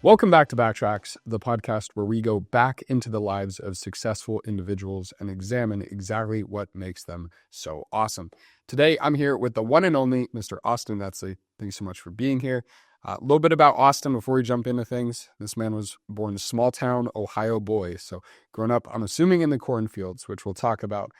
Welcome back to BackTracks, the podcast where we go back into the lives of successful individuals and examine exactly what makes them so awesome. Today, I'm here with the one and only Mr. Austin Netzley. Thank you so much for being here. A little bit about Austin before we jump into things. This man was born a small town Ohio boy. So growing up, I'm assuming in the cornfields, which we'll talk about.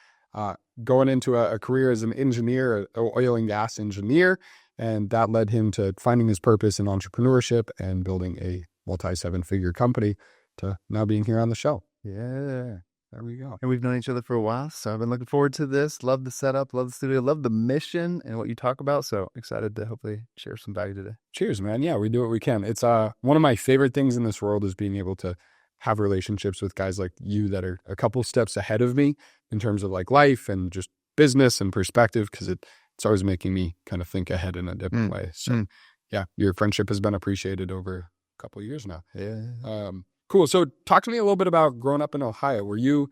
Going into a career as an engineer, an oil and gas engineer. And that led him to finding his purpose in entrepreneurship and building a multi-seven-figure company to now being here on the show. Yeah. There we go. And we've known each other for a while, so I've been looking forward to this. Love the setup, love the studio, love the mission and what you talk about. So excited to hopefully share some value today. Cheers, man. Yeah, we do what we can. It's one of my favorite things in this world is being able to have relationships with guys like you that are a couple steps ahead of me in terms of like life and just business and perspective, because it's always making me kind of think ahead in a different way. So yeah, your friendship has been appreciated over a couple of years now. Yeah. Cool. So talk to me a little bit about growing up in Ohio. Were you,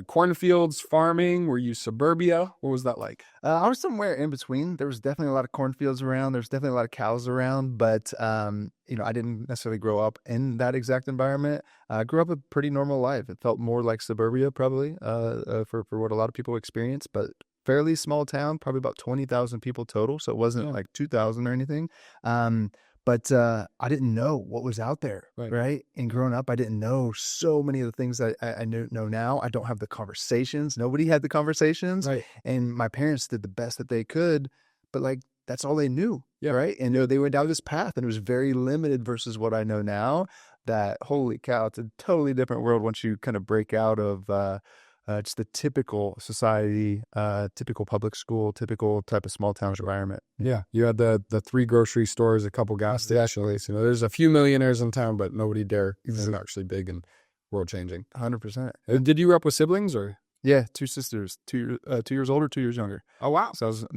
cornfields, farming? Were you suburbia? What was that like? I was somewhere in between. There was definitely a lot of cornfields around. There's definitely a lot of cows around, but I didn't necessarily grow up in that exact environment. I grew up a pretty normal life. It felt more like suburbia probably for what a lot of people experience, but fairly small town, probably about 20,000 people total. So it wasn't like 2,000 or anything. But I didn't know what was out there, right? And growing up, I didn't know so many of the things that I know now. I don't have the conversations. Nobody had the conversations. Right. And my parents did the best that they could, but like, that's all they knew, right? And they went down this path and it was very limited versus what I know now. That, holy cow, it's a totally different world once you kind of break out of just the typical society, typical public school, typical type of small town environment. Yeah. You had the 3 grocery stores, a couple gas stations. There's a few millionaires in town, but nobody there is actually big and world changing. 100%. Did you grow up with siblings or? Yeah, 2 sisters, 2 years older, 2 years younger. Oh, wow. So I was the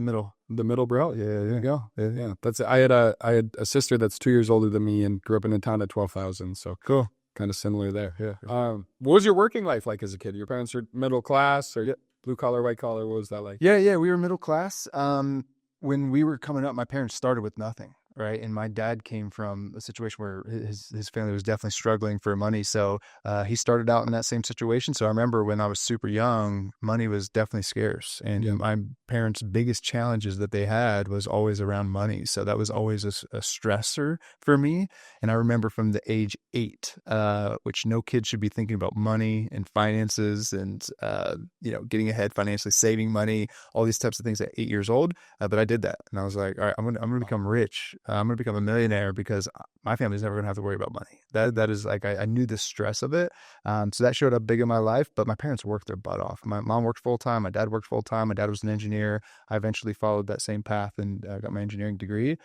middle bro. Yeah. There you go. Yeah. That's it. I had a sister that's 2 years older than me and grew up in a town of 12,000. So cool. Kind of similar there. Yeah. What was your working life like as a kid? Your parents were middle class or blue collar, white collar? What was that like? Yeah. We were middle class. When we were coming up, my parents started with nothing, right? And my dad came from a situation where his family was definitely struggling for money. So he started out in that same situation. So I remember when I was super young, money was definitely scarce. And my parents' biggest challenges that they had was always around money. So that was always a stressor for me. And I remember from the age 8, which no kid should be thinking about money and finances and, getting ahead financially, saving money, all these types of things at 8 years old. But I did that. And I was like, all right, I'm going to become rich. I'm going to become a millionaire because my family's never going to have to worry about money. That is like, I knew the stress of it. So that showed up big in my life, but my parents worked their butt off. My mom worked full time. My dad worked full time. My dad was an engineer. I eventually followed that same path and got my engineering degree.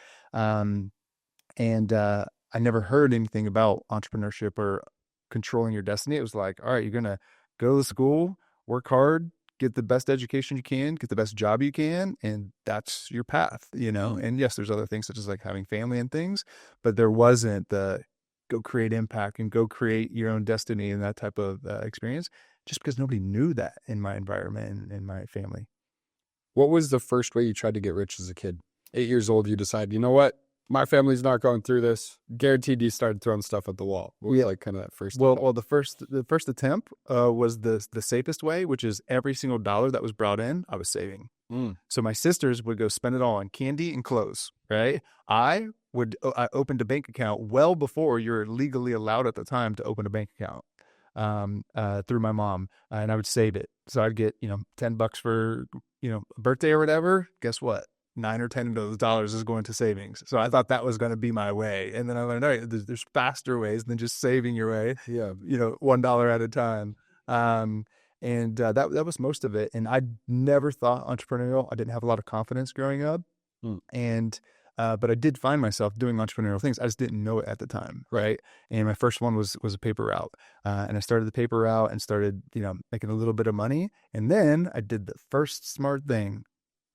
I never heard anything about entrepreneurship or controlling your destiny. It was like, all right, you're going to go to school, work hard, get the best education you can, get the best job you can, and that's your path, And yes, there's other things such as like having family and things, but there wasn't the go create impact and go create your own destiny and that type of experience, just because nobody knew that in my environment and in my family. What was the first way you tried to get rich as a kid? 8 years old, you decide, you know what? My family's not going through this. Guaranteed you started throwing stuff at the wall. What was like kind of that first? Well, the first attempt was the safest way, which is every single dollar that was brought in, I was saving. So my sisters would go spend it all on candy and clothes, right? I opened a bank account well before you're legally allowed at the time to open a bank account through my mom, and I would save it. So I'd get, $10 for, a birthday or whatever. Guess what? 9 or 10 of those dollars is going to savings. So I thought that was going to be my way. And then I learned, all right, there's faster ways than just saving your way, $1 at a time. That was most of it. And I never thought entrepreneurial. I didn't have a lot of confidence growing up. But I did find myself doing entrepreneurial things. I just didn't know it at the time, right? And my first one was a paper route. And I started the paper route and started, making a little bit of money. And then I did the first smart thing.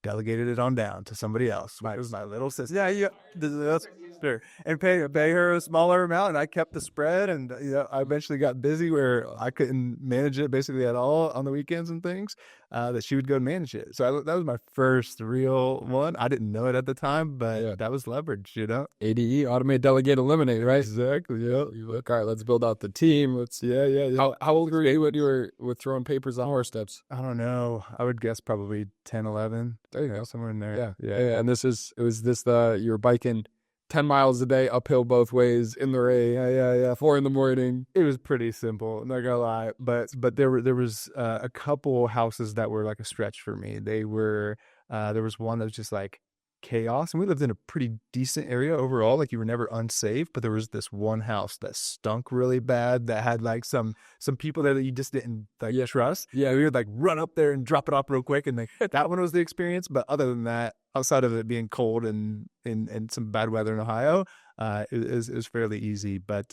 Delegated it on down to somebody else. It was my little sister. And pay her a smaller amount, and I kept the spread. And I eventually got busy where I couldn't manage it basically at all on the weekends and things. that she would go manage it. So that was my first real one. I didn't know it at the time, but that was leverage, ADE, automate, delegate, eliminate, right? Exactly. Yeah. You look, all right, let's build out the team. Let's How old were you when you were throwing papers on horse steps? I don't know. I would guess probably 10, 11. There you go. Somewhere in there. Yeah. And you were biking 10 miles a day uphill both ways in the rain. Yeah. 4 a.m. It was pretty simple, not gonna lie. But there was a couple houses that were like a stretch for me. They were there was one that was just like chaos, and we lived in a pretty decent area overall. Like, you were never unsafe, but there was this one house that stunk really bad, that had like some people there that you just didn't trust. Yeah, we would like run up there and drop it off real quick, and like that one was the experience. But other than that, outside of it being cold and some bad weather in Ohio, it was fairly easy. But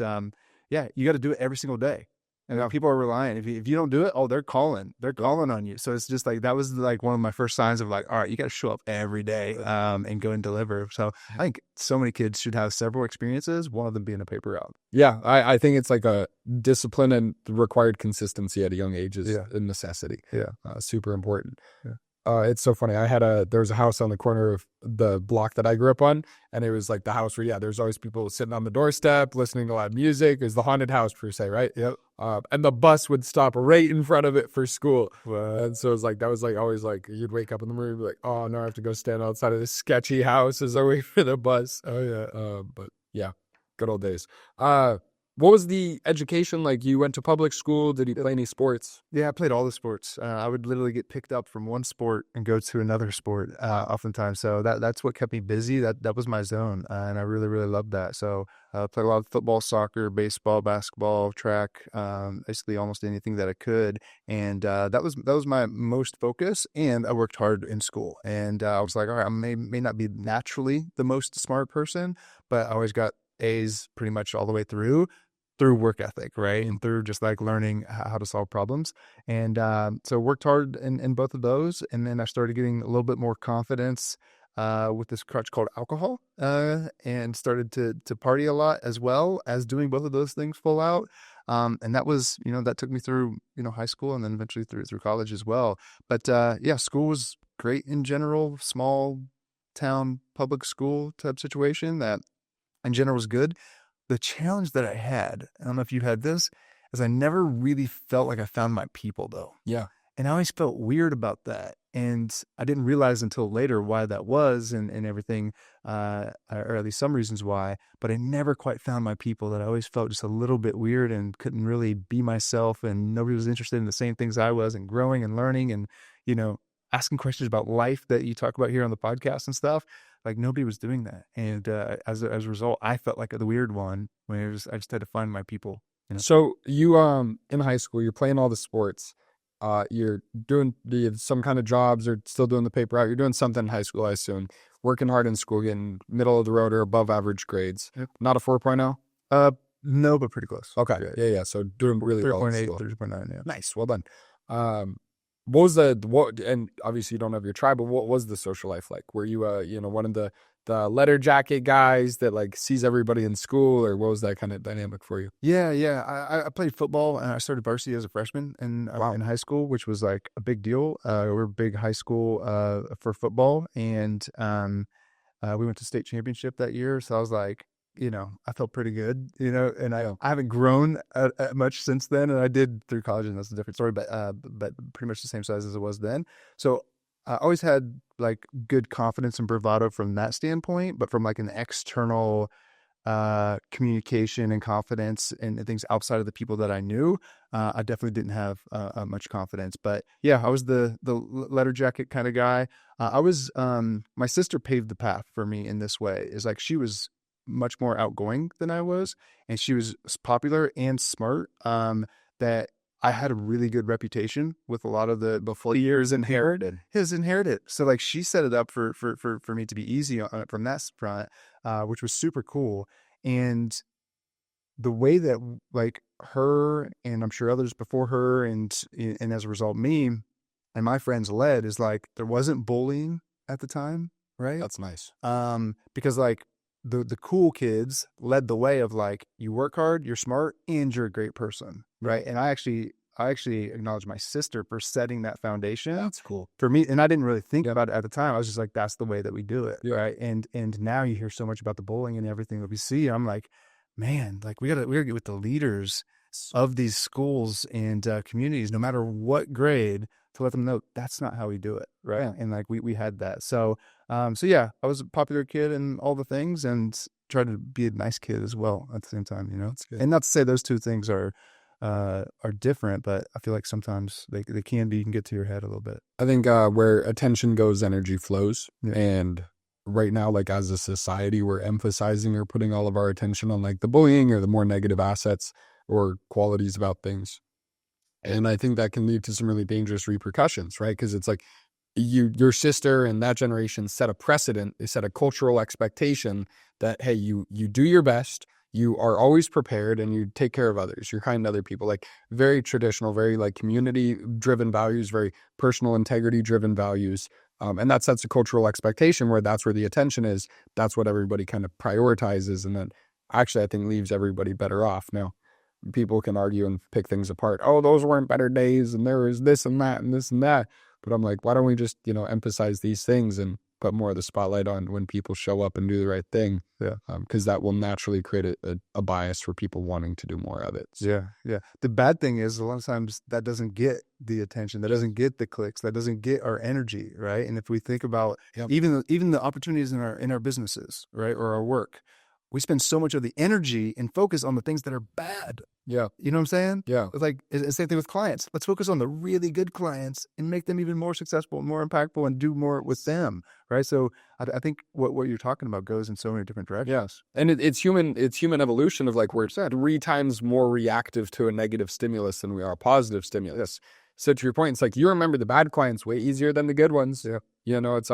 yeah, you got to do it every single day. And people are relying. If you don't do it, they're calling on you. So it's just like, that was like one of my first signs of like, all right, you got to show up every day and go and deliver. So I think so many kids should have several experiences, one of them being a paper route. Yeah, I think it's like a discipline, and required consistency at a young age is a necessity. Yeah, super important. Yeah. It's so funny. There was a house on the corner of the block that I grew up on, and it was like the house where, there's always people sitting on the doorstep, listening to loud music. It was the haunted house per se, right? Yep. And the bus would stop right in front of it for school. Wow. And so it was like, that was like always like, you'd wake up in the morning and be like, oh no, I have to go stand outside of this sketchy house as I wait for the bus. Oh yeah. But yeah, good old days. What was the education like? You went to public school. Did you play any sports? Yeah, I played all the sports. I would literally get picked up from one sport and go to another sport oftentimes. So that's what kept me busy. That was my zone, and I really, really loved that. So I played a lot of football, soccer, baseball, basketball, track, basically almost anything that I could. And that was my most focus. And I worked hard in school. And I was like, all right, I may not be naturally the most smart person, but I always got A's pretty much all the way through work ethic, right? And through just like learning how to solve problems. And so worked hard in both of those. And then I started getting a little bit more confidence with this crutch called alcohol, and started to party a lot, as well as doing both of those things full out. And that was, that took me through, high school, and then eventually through college as well. But yeah, school was great in general. Small town public school type situation that in general was good. The challenge that I had, I don't know if you had this, is I never really felt like I found my people, though. Yeah. And I always felt weird about that. And I didn't realize until later why that was, and everything, or at least some reasons why. But I never quite found my people. That I always felt just a little bit weird and couldn't really be myself. And nobody was interested in the same things I was, and growing and learning, and, asking questions about life that you talk about here on the podcast and stuff. Like, nobody was doing that. And as a result, I felt like the weird one when I just had to find my people. So you, in high school, you're playing all the sports. You're doing some kind of jobs, or still doing the paper route. You're doing something in high school, I assume. Working hard in school, getting middle of the road or above average grades. Yep. Not a 4.0? No, but pretty close. Okay. Yeah. So doing really well. 3.8, 3.9, yeah. Nice. Well done. What was and obviously you don't have your tribe, but what was the social life like? Were you, one of the letter jacket guys that like sees everybody in school, or what was that kind of dynamic for you? Yeah. I played football, and I started varsity as a freshman in high school, which was like a big deal. We're a big high school for football, and we went to state championship that year. So I was like, I felt pretty good, and I haven't grown much since then, and I did through college, and that's a different story, but pretty much the same size as it was then. So I always had like good confidence and bravado from that standpoint, but from like an external communication and confidence and things outside of the people that I knew, I definitely didn't have much confidence. But yeah, I was the letter jacket kind of guy. My sister paved the path for me in this way. Is like, she was much more outgoing than I was, and she was popular and smart, that I had a really good reputation with a lot of the before years inherited. So like, she set it up for me to be easy on it from that front, which was super cool. And the way that like her, and I'm sure others before her, and as a result me and my friends led, is like, there wasn't bullying at the time, right? That's nice. Because like, the cool kids led the way of like, you work hard, you're smart, and you're a great person, right? And I actually I actually acknowledge my sister for setting that foundation. That's cool. For me, and I didn't really think about it at the time. I was just like, that's the way that we do it, Yeah. right? And now you hear so much about the bullying and everything that we see. I'm like, man, like we gotta get with the leaders of these schools and communities, no matter what grade, to let them know that's not how we do it, right? Yeah. And like we had that. So yeah, I was a popular kid and all the things, and tried to be a nice kid as well at the same time, you know. That's good. And not to say those two things are different, but I feel like sometimes they can be. You can get to your head a little bit. I think where attention goes, energy flows. Yeah. And right now, like as a society, we're emphasizing or putting all of our attention on like the bullying or the more negative assets or qualities about things. And I think that can lead to some really dangerous repercussions, right? Because it's like your sister and that generation set a precedent. They set a cultural expectation that, hey, you do your best, you are always prepared, and you take care of others. You're kind to other people. Like very traditional, very like community driven values, very personal integrity driven values. And that sets a cultural expectation where that's where the attention is. That's what everybody kind of prioritizes. And then actually, I think leaves everybody better off. Now, people can argue and pick things apart. Oh, those weren't better days, and there was this and that and this and that. But I'm like, why don't we just, emphasize these things and put more of the spotlight on when people show up and do the right thing? Yeah. Because that will naturally create a bias for people wanting to do more of it. So, Yeah. The bad thing is a lot of times that doesn't get the attention, that doesn't get the clicks, that doesn't get our energy, right? And if we think about Yep. even the opportunities in our businesses, right, or our work, we spend so much of the energy and focus on the things that are bad. Yeah. You know what I'm saying? Yeah. It's like it's the same thing with clients. Let's focus on the really good clients and make them even more successful and more impactful and do more with them, right? So I think what you're talking about goes in so many different directions. Yes. And it's human evolution of like we're 3 times more reactive to a negative stimulus than we are a positive stimulus. So to your point, it's like you remember the bad clients way easier than the good ones. Yeah. It's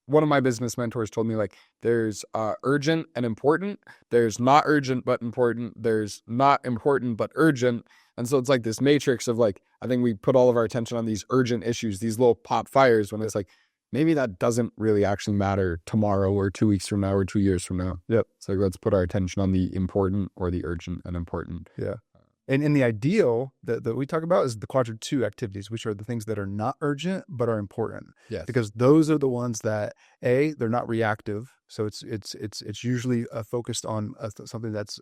one of my business mentors told me like there's urgent and important, there's not urgent but important, there's not important but urgent. And so it's like this matrix of like, I think we put all of our attention on these urgent issues, these little pop fires, when it's like, maybe that doesn't really actually matter tomorrow or 2 weeks from now or 2 years from now. Yep. So let's put our attention on the important or the urgent and important. Yeah. And in the ideal that we talk about is the quadrant 2 activities, which are the things that are not urgent but are important. Yes. Because those are the ones that they're not reactive. So it's usually focused on something that's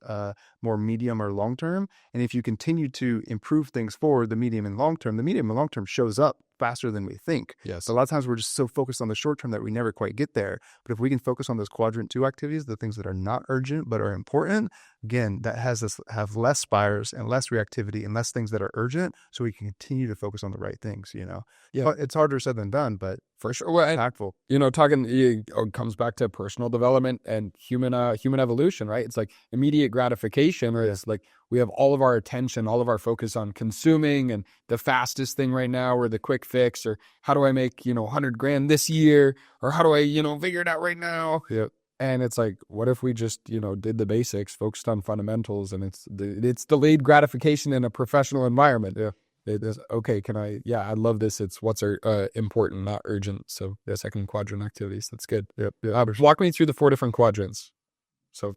more medium or long term. And if you continue to improve things for the medium and long term shows up faster than we think. Yes. So a lot of times we're just so focused on the short term that we never quite get there. But if we can focus on those quadrant 2 activities, the things that are not urgent but are important, again, that has us have less spires and less reactivity and less things that are urgent, so we can continue to focus on the right things. Yeah. But it's harder said than done, but for sure. Well, impactful. It comes back to personal development and human evolution, right? It's like immediate gratification, or it's like we have all of our attention, all of our focus on consuming and the fastest thing right now, or the quick fix, or how do I make, $100,000 this year, or how do I, figure it out right now? Yep. And it's like, what if we just, did the basics, focused on fundamentals, and it's delayed gratification in a professional environment. Yeah. It is, okay, I love this. It's what's important, not urgent. So the second quadrant activities. That's good. Yep. Walk me through the 4 different quadrants. So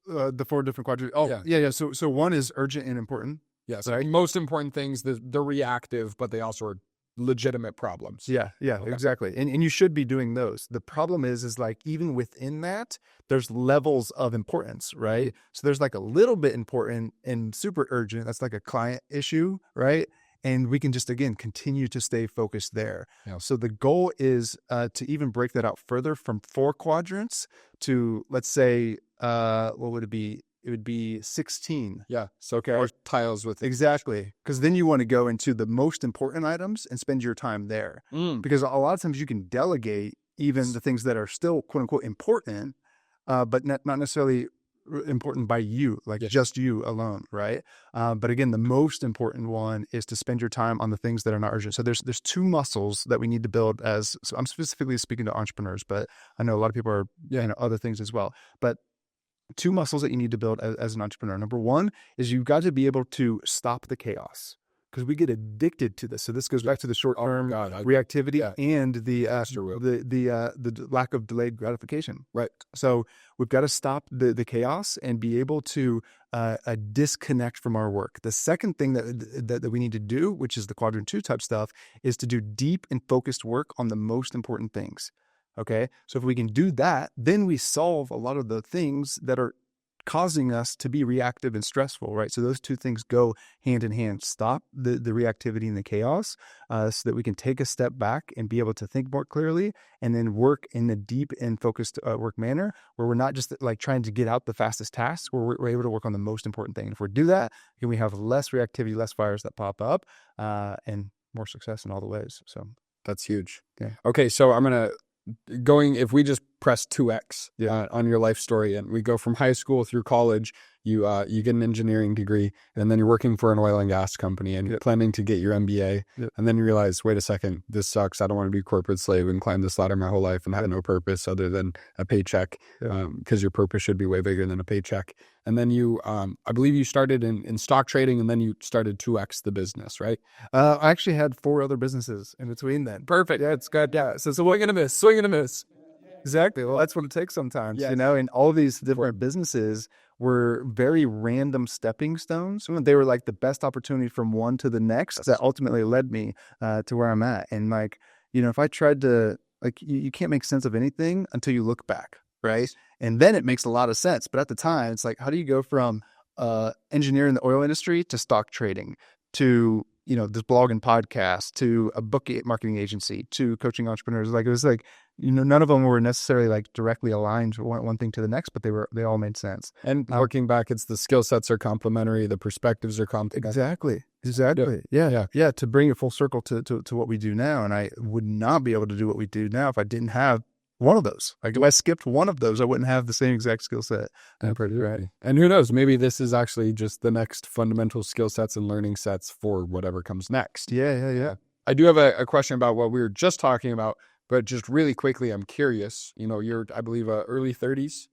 the 4 different quadrants. Oh, yeah. So one is urgent and important. Yeah. So most important things, they're reactive, but they also are legitimate problems. Yeah, okay. Exactly. And you should be doing those. The problem is like, even within that, there's levels of importance, right? So there's like a little bit important and super urgent. That's like a client issue, right? And we can just, again, continue to stay focused there. Yeah. So the goal is to even break that out further from 4 quadrants to, let's say, what would it be? It would be 16. Yeah. So more tiles with it. Exactly. Because then you want to go into the most important items and spend your time there. Because a lot of times you can delegate even the things that are still quote unquote important, but not necessarily important by you, like just you alone, right? But again, the most important one is to spend your time on the things that are not urgent. So there's 2 muscles that we need to build so I'm specifically speaking to entrepreneurs, but I know a lot of people are other things as well. But 2 muscles that you need to build as an entrepreneur. Number 1 is you've got to be able to stop the chaos. because we get addicted to this. So this goes back to the short-term God, reactivity and the lack of delayed gratification. Right. So we've got to stop the chaos and be able to disconnect from our work. The second thing that we need to do, which is the quadrant 2 type stuff, is to do deep and focused work on the most important things. Okay. So if we can do that, then we solve a lot of the things that are causing us to be reactive and stressful, right? So those two things go hand in hand. Stop the reactivity and the chaos so that we can take a step back and be able to think more clearly, and then work in a deep and focused work manner where we're not just like trying to get out the fastest tasks, where we're able to work on the most important thing. And if we do that, then we have less reactivity, less fires that pop up, and more success in all the ways. So that's huge. Yeah. Okay. So I'm going to, if we just press 2x on your life story, and we go from high school through college, you get an engineering degree, and then you're working for an oil and gas company, and you're planning to get your MBA, and then you realize, wait a second, this sucks. I don't want to be a corporate slave and climb this ladder my whole life and have no purpose other than a paycheck, because your purpose should be way bigger than a paycheck. And then you, I believe you started in stock trading, and then you started 2x the business, right? I actually had 4 other businesses in between then. Perfect. Yeah, it's good. Yeah. So swing and a miss, swing and a miss. Exactly. Well, that's what it takes sometimes, you know, and all these different businesses were very random stepping stones. They were like the best opportunity from one to the next that ultimately led me to where I'm at. And like, you know, if I tried to, like, you can't make sense of anything until you look back, right? And then it makes a lot of sense. But at the time, it's like, how do you go from engineering the oil industry to stock trading to, you know, this blog and podcast to a book marketing agency to coaching entrepreneurs? Like, it was like, you know, none of them were necessarily like directly aligned one thing to the next, but they all made sense. And looking back, it's the skill sets are complementary, the perspectives are complementary. Exactly. Yeah. To bring it full circle to what we do now. And I would not be able to do what we do now if I didn't have one of those. Like, if I skipped one of those, I wouldn't have the same exact skill set. Right. And who knows, maybe this is actually just the next fundamental skill sets and learning sets for whatever comes next. Yeah. I do have a question about what we were just talking about, but just really quickly, I'm curious, you know, you're, I believe, early 30s.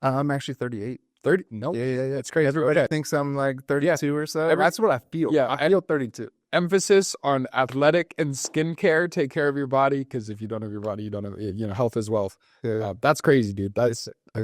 I'm actually 38. 30? No. Yeah. It's crazy. Everybody thinks I'm like 32 or so. That's what I feel. Yeah. I feel 32. Emphasis on athletic and skincare. Take care of your body, because if you don't have your body, you don't have, you know, health is wealth. That's crazy, dude. I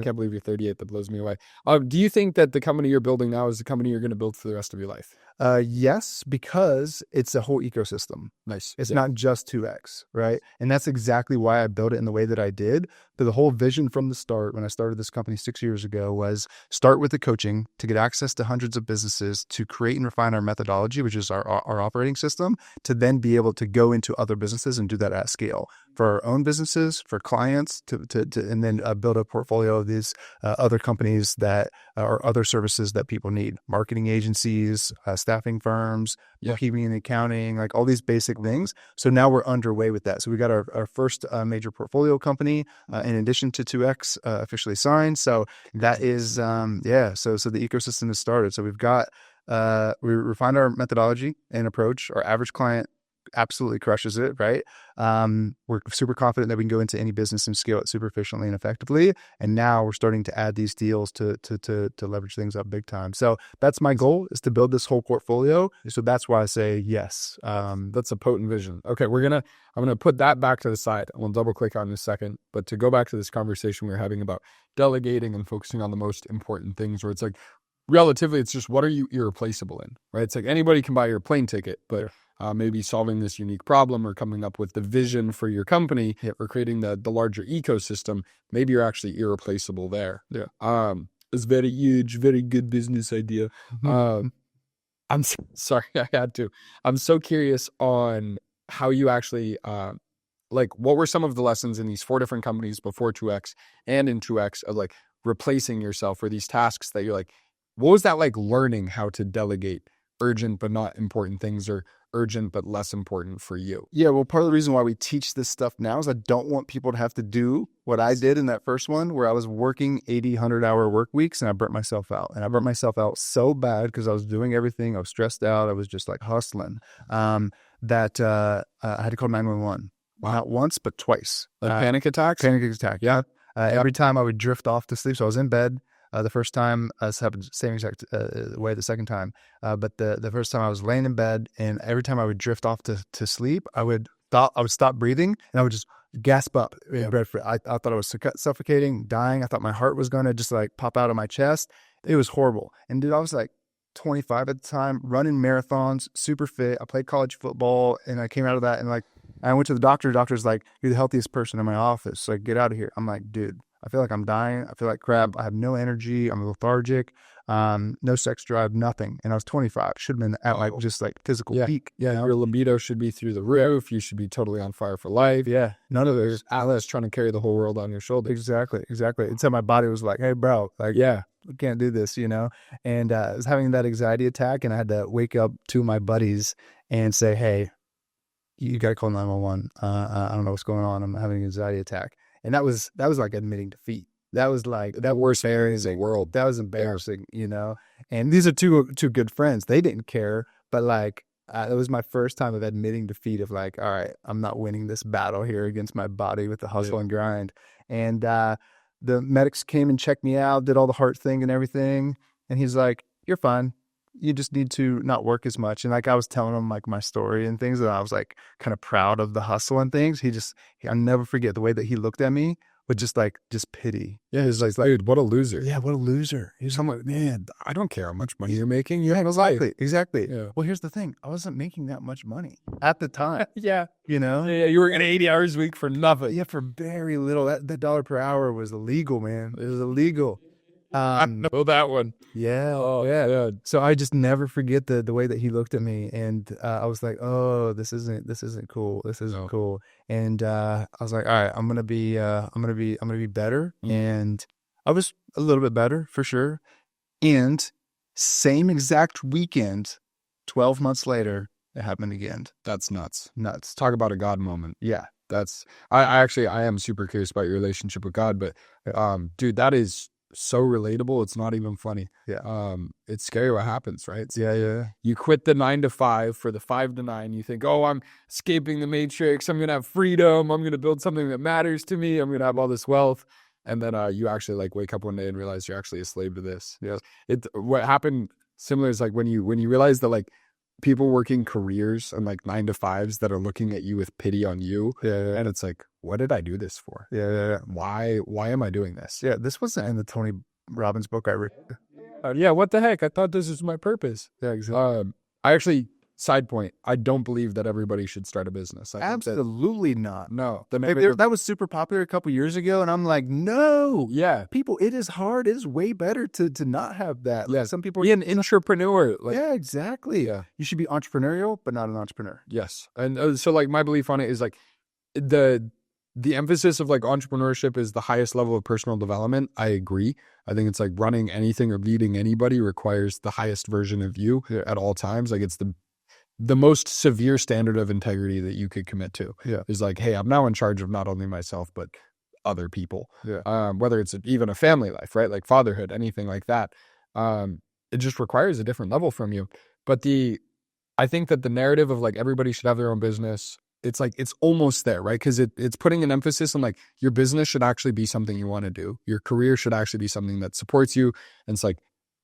can't believe you're 38. That blows me away. Do you think that the company you're building now is the company you're going to build for the rest of your life? Yes, because it's a whole ecosystem. Nice. It's not just 2x, right? And that's exactly why I built it in the way that I did. But the whole vision from the start, when I started this company 6 years ago, was start with the coaching to get access to hundreds of businesses, to create and refine our methodology, which is our operating system, to then be able to go into other businesses and do that at scale for our own businesses, for clients, and then build a portfolio of these other companies that or other services that people need, marketing agencies, staffing firms, bookkeeping and accounting, like all these basic things. So now we're underway with that. So we got our first major portfolio company in addition to 2x officially signed. So that is, so the ecosystem has started. So we've got, we refined our methodology and approach. Our average client absolutely crushes it, right? We're super confident that we can go into any business and scale it super efficiently and effectively. And now we're starting to add these deals to leverage things up big time. So that's my goal, is to build this whole portfolio. So that's why I say yes. That's a potent vision. Okay, I'm gonna put that back to the side. We'll double click on in a second. But to go back to this conversation we were having about delegating and focusing on the most important things, where it's like, relatively, it's just, what are you irreplaceable in, right? It's like anybody can buy your plane ticket, but maybe solving this unique problem or coming up with the vision for your company or creating the larger ecosystem, maybe you're actually irreplaceable there. It's very huge, very good business idea. I'm sorry, I had to. I'm so curious on how you actually, like, what were some of the lessons in these 4 different companies before 2x and in 2x of like replacing yourself for these tasks that you're like, what was that like learning how to delegate urgent but not important things, or urgent but less important for you? Yeah, well, part of the reason why we teach this stuff now is I don't want people to have to do what I did in that first one, where I was working 80, 100-hour work weeks and I burnt myself out. And I burnt myself out so bad because I was doing everything. I was stressed out. I was just like hustling, that I had to call 911. Wow. Not once, but twice. Like panic attacks? Panic attack, yeah. Every time I would drift off to sleep. So I was in bed. The first time, this happened same exact way the second time. But the first time I was laying in bed, and every time I would drift off to sleep, I would stop breathing, and I would just gasp up in bed. I thought I was suffocating, dying. I thought my heart was going to just like pop out of my chest. It was horrible. And dude, I was like 25 at the time, running marathons, super fit. I played college football, and I came out of that, and like I went to the doctor. The doctor's like, "You're the healthiest person in my office. Like, get out of here." I'm like, dude, I feel like I'm dying. I feel like crap. I have no energy. I'm lethargic. No sex drive, nothing. And I was 25. Should have been at like just like physical peak. Yeah, your libido should be through the roof. You should be totally on fire for life. Yeah, none of it. Atlas trying to carry the whole world on your shoulders. Exactly. And so my body was like, "Hey, bro, like, we can't do this," you know? And I was having that anxiety attack, and I had to wake up to my buddies and say, "Hey, you got to call 911. I don't know what's going on. I'm having an anxiety attack." And that was like admitting defeat. That was like that worst areas in the world. That was embarrassing, you know? And these are two good friends. They didn't care, but like, it was my first time of admitting defeat of like, all right, I'm not winning this battle here against my body with the hustle and grind. And the medics came and checked me out, did all the heart thing and everything. And he's like, "You're fine. You just need to not work as much." And like I was telling him like my story and things, and I was like kind of proud of the hustle and things. I'll never forget the way that he looked at me with just pity. Yeah, he's like, "Dude, what a loser." Yeah, what a loser. He's like, "Man, I don't care how much money you're making. You have a Exactly, life." exactly. Yeah. Well, here's the thing. I wasn't making that much money at the time. Yeah. You know? Yeah, you were getting 80 hours a week for nothing. Yeah, for very little. That $1 per hour was illegal, man. It was illegal. I know that one. Yeah. Oh, yeah. So I just never forget the way that he looked at me, and I was like, "Oh, this isn't cool. This isn't cool." And I was like, "All right, I'm gonna be better." And I was a little bit better for sure. And same exact weekend, 12 months later, it happened again. That's nuts. Nuts. Talk about a God moment. Yeah. That's I am super curious about your relationship with God, but dude, that is so relatable. It's not even funny. Yeah. It's scary what happens, right? Yeah. You quit the 9 to 5 for the 5 to 9. You think, "Oh, I'm escaping the matrix. I'm going to have freedom. I'm going to build something that matters to me. I'm going to have all this wealth." And then you actually like wake up one day and realize you're actually a slave to this. Yeah. What happened similar is like when you realize that like people working careers and like 9 to 5s that are looking at you with pity on you. Yeah. And it's like, what did I do this for? Yeah. Why am I doing this? Yeah. This wasn't in the Tony Robbins book I read. Yeah. What the heck? I thought this was my purpose. Yeah, exactly. I actually, side point, I don't believe that everybody should start a business. Absolutely not. No. That was super popular a couple years ago, and I'm like, no. Yeah. People, it is hard. It is way better to not have that. Yeah. Like, some people be an entrepreneur. yeah, exactly. Yeah. You should be entrepreneurial, but not an entrepreneur. Yes. And so like my belief on it is like the emphasis of like entrepreneurship is the highest level of personal development. I agree. I think it's like running anything or leading anybody requires the highest version of you at all times. Like it's the most severe standard of integrity that you could commit to. Yeah. Is like, hey, I'm now in charge of not only myself, but other people. Yeah. Whether it's even a family life, right? Like fatherhood, anything like that. It just requires a different level from you. But I think that the narrative of like everybody should have their own business, it's like, it's almost there, right? Because it's putting an emphasis on like your business should actually be something you want to do. Your career should actually be something that supports you. And it's like,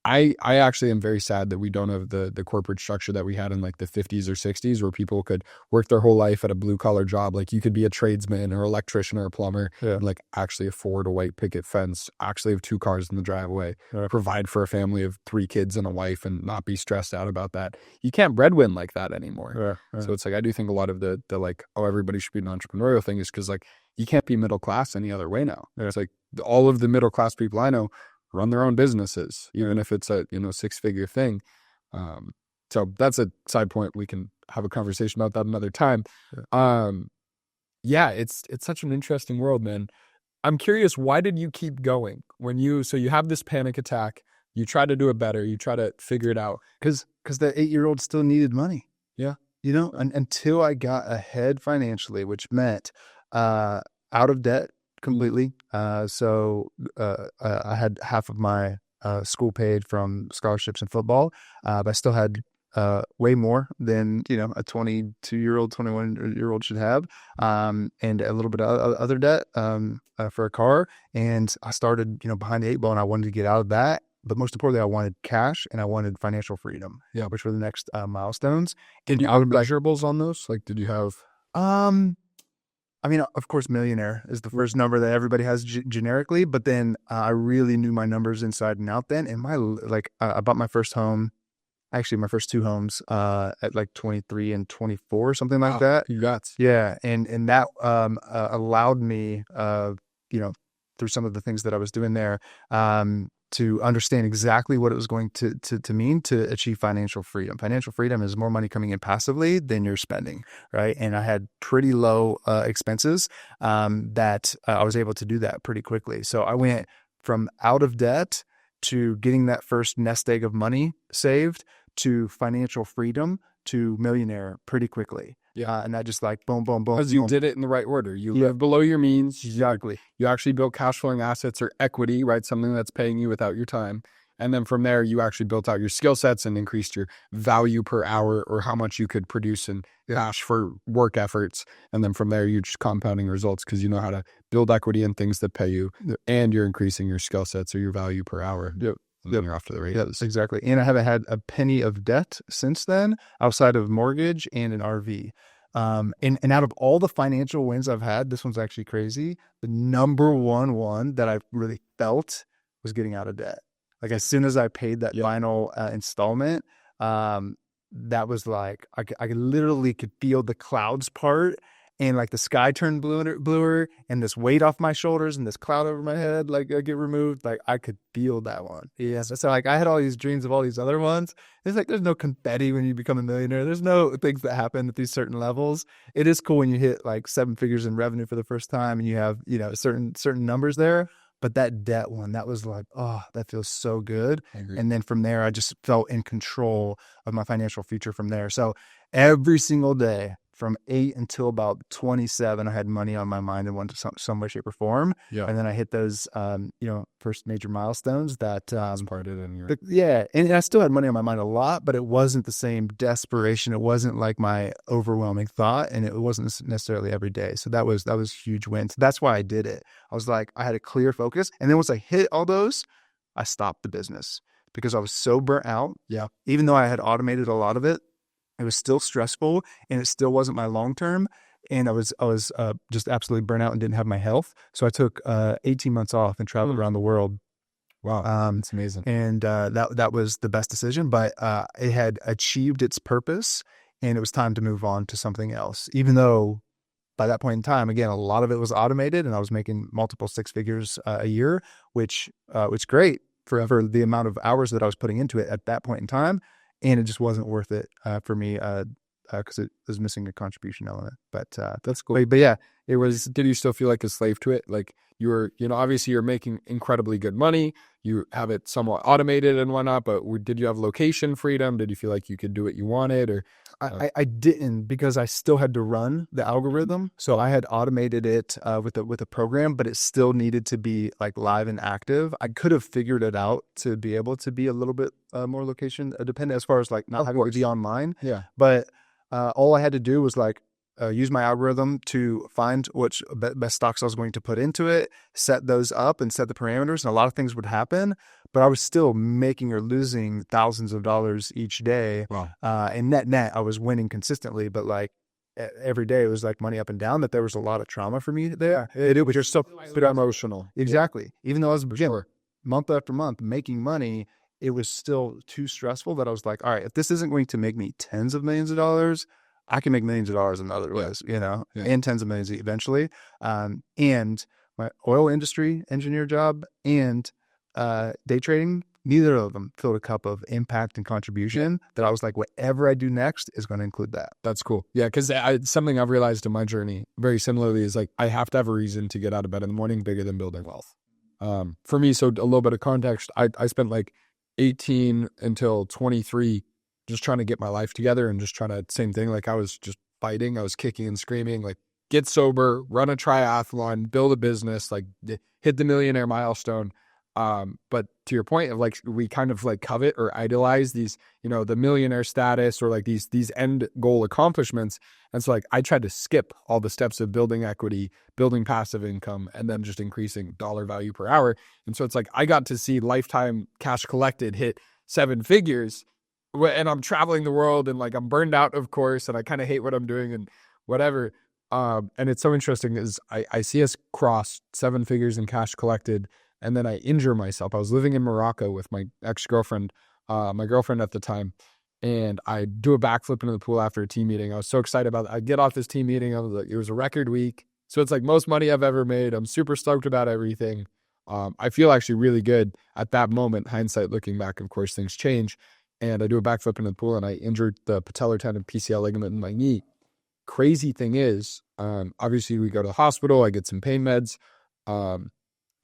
I actually am very sad that we don't have the corporate structure that we had in like the 50s or 60s where people could work their whole life at a blue collar job. Like you could be a tradesman or electrician or a plumber and like actually afford a white picket fence, actually have 2 cars in the driveway, provide for a family of 3 kids and a wife and not be stressed out about that. You can't breadwin like that anymore. So it's like, I do think a lot of the like, oh, everybody should be an entrepreneurial thing is because like you can't be middle class any other way now. It's like all of the middle class people I know run their own businesses, even if it's a 6-figure thing. So that's a side point. We can have a conversation about that another time. It's such an interesting world, man. I'm curious, why did you keep going so you have this panic attack, you try to do it better, you try to figure it out. Because that 8-year-old still needed money. Yeah. Until I got ahead financially, which meant out of debt completely. So I had half of my school paid from scholarships in football, but I still had way more than, a 22-year-old, 21-year-old should have, and a little bit of other debt for a car. And I started, behind the eight ball, and I wanted to get out of that. But most importantly, I wanted cash and I wanted financial freedom, which were the next milestones. Did you have measurables on those? Like, did you have? I mean, of course, millionaire is the first number that everybody has generically, but then I really knew my numbers inside and out then. And I bought my first home, actually my first two homes at like 23 and 24, something like that. Congrats. Yeah. And that allowed me, through some of the things that I was doing there, to understand exactly what it was going to mean to achieve financial freedom. Financial freedom is more money coming in passively than you're spending, right? And I had pretty low expenses that I was able to do that pretty quickly. So I went from out of debt to getting that first nest egg of money saved to financial freedom to millionaire pretty quickly. Yeah. And that just like boom, boom, boom. Because you did it in the right order. You live below your means. Exactly. You actually built cash flowing assets or equity, right? Something that's paying you without your time. And then from there, you actually built out your skill sets and increased your value per hour or how much you could produce in cash for work efforts. And then from there, you're just compounding results because you know how to build equity in things that pay you, and you're increasing your skill sets or your value per hour. Yep. Then you're off to the races. Yes, exactly. And I haven't had a penny of debt since then, outside of mortgage and an RV. And out of all the financial wins I've had, this one's actually crazy. The number one that I really felt was getting out of debt. Like as soon as I paid that final installment, that was like, I literally could feel the clouds part, and like the sky turned bluer, and this weight off my shoulders and this cloud over my head, like I get removed. Like I could feel that one. Yes. So like I had all these dreams of all these other ones. It's like, there's no confetti when you become a millionaire. There's no things that happen at these certain levels. It is cool when you hit like 7 figures in revenue for the first time and you have, certain numbers there. But that debt one, that was like, oh, that feels so good. And then from there, I just felt in control of my financial future from there. So every single day from 8 until about 27, I had money on my mind in some way, shape, or form. Yeah. And then I hit those, first major milestones that, parted in your... And I still had money on my mind a lot, but it wasn't the same desperation. It wasn't like my overwhelming thought, and it wasn't necessarily every day. So that was huge wins. That's why I did it. I was like, I had a clear focus. And then once I hit all those, I stopped the business because I was so burnt out. Yeah. Even though I had automated a lot of it, it was still stressful, and it still wasn't my long-term. And I was just absolutely burnt out and didn't have my health. So I took 18 months off and traveled around the world. Wow. That's amazing. And that was the best decision, but it had achieved its purpose, and it was time to move on to something else. Even though by that point in time, again, a lot of it was automated, and I was making multiple 6 figures a year, which great for the amount of hours that I was putting into it at that point in time. And it just wasn't worth it for me because it was missing a contribution element. But that's cool. But yeah, it was. Did you still feel like a slave to it? Like you were, obviously you're making incredibly good money. You have it somewhat automated and whatnot. But did you have location freedom? Did you feel like you could do what you wanted? Or I didn't, because I still had to run the algorithm. So I had automated it with a program, but it still needed to be like live and active. I could have figured it out to be able to be a little bit more location dependent as far as like not having to be online. Yeah. But all I had to do was like use my algorithm to find which best stocks I was going to put into it, set those up and set the parameters, and a lot of things would happen, but I was still making or losing thousands of dollars each day. Wow. And net, I was winning consistently, but like every day it was like money up and down, that there was a lot of trauma for me there. It was just so emotional. Exactly. Even though I was, month after month making money, it was still too stressful that I was like, all right, if this isn't going to make me tens of millions of dollars, I can make millions of dollars in other ways, and tens of millions eventually. And my oil industry engineer job and day trading, neither of them filled a cup of impact and contribution that I was like, whatever I do next is going to include that. That's cool. Yeah, because something I've realized in my journey very similarly is like I have to have a reason to get out of bed in the morning bigger than building wealth. For me, so a little bit of context, I spent like 18 until 23 just trying to get my life together and just trying to, same thing, like I was just fighting, I was kicking and screaming, like get sober, run a triathlon, build a business, like hit the millionaire milestone. But to your point of like, we kind of like covet or idolize these, the millionaire status or like these end goal accomplishments. And so like, I tried to skip all the steps of building equity, building passive income, and then just increasing dollar value per hour. And so it's like, I got to see lifetime cash collected hit 7 figures, and I'm traveling the world and like, I'm burned out, of course, and I kind of hate what I'm doing and whatever. And it's so interesting is I see us cross 7 figures in cash collected, and then I injure myself. I was living in Morocco with my ex-girlfriend, my girlfriend at the time, and I do a backflip into the pool after a team meeting. I was so excited about it. I get off this team meeting. I was like, it was a record week. So it's like most money I've ever made. I'm super stoked about everything. I feel actually really good at that moment. Hindsight, looking back, of course, things change. And I do a backflip into the pool, and I injured the patellar tendon PCL ligament in my knee. Crazy thing is, obviously we go to the hospital. I get some pain meds.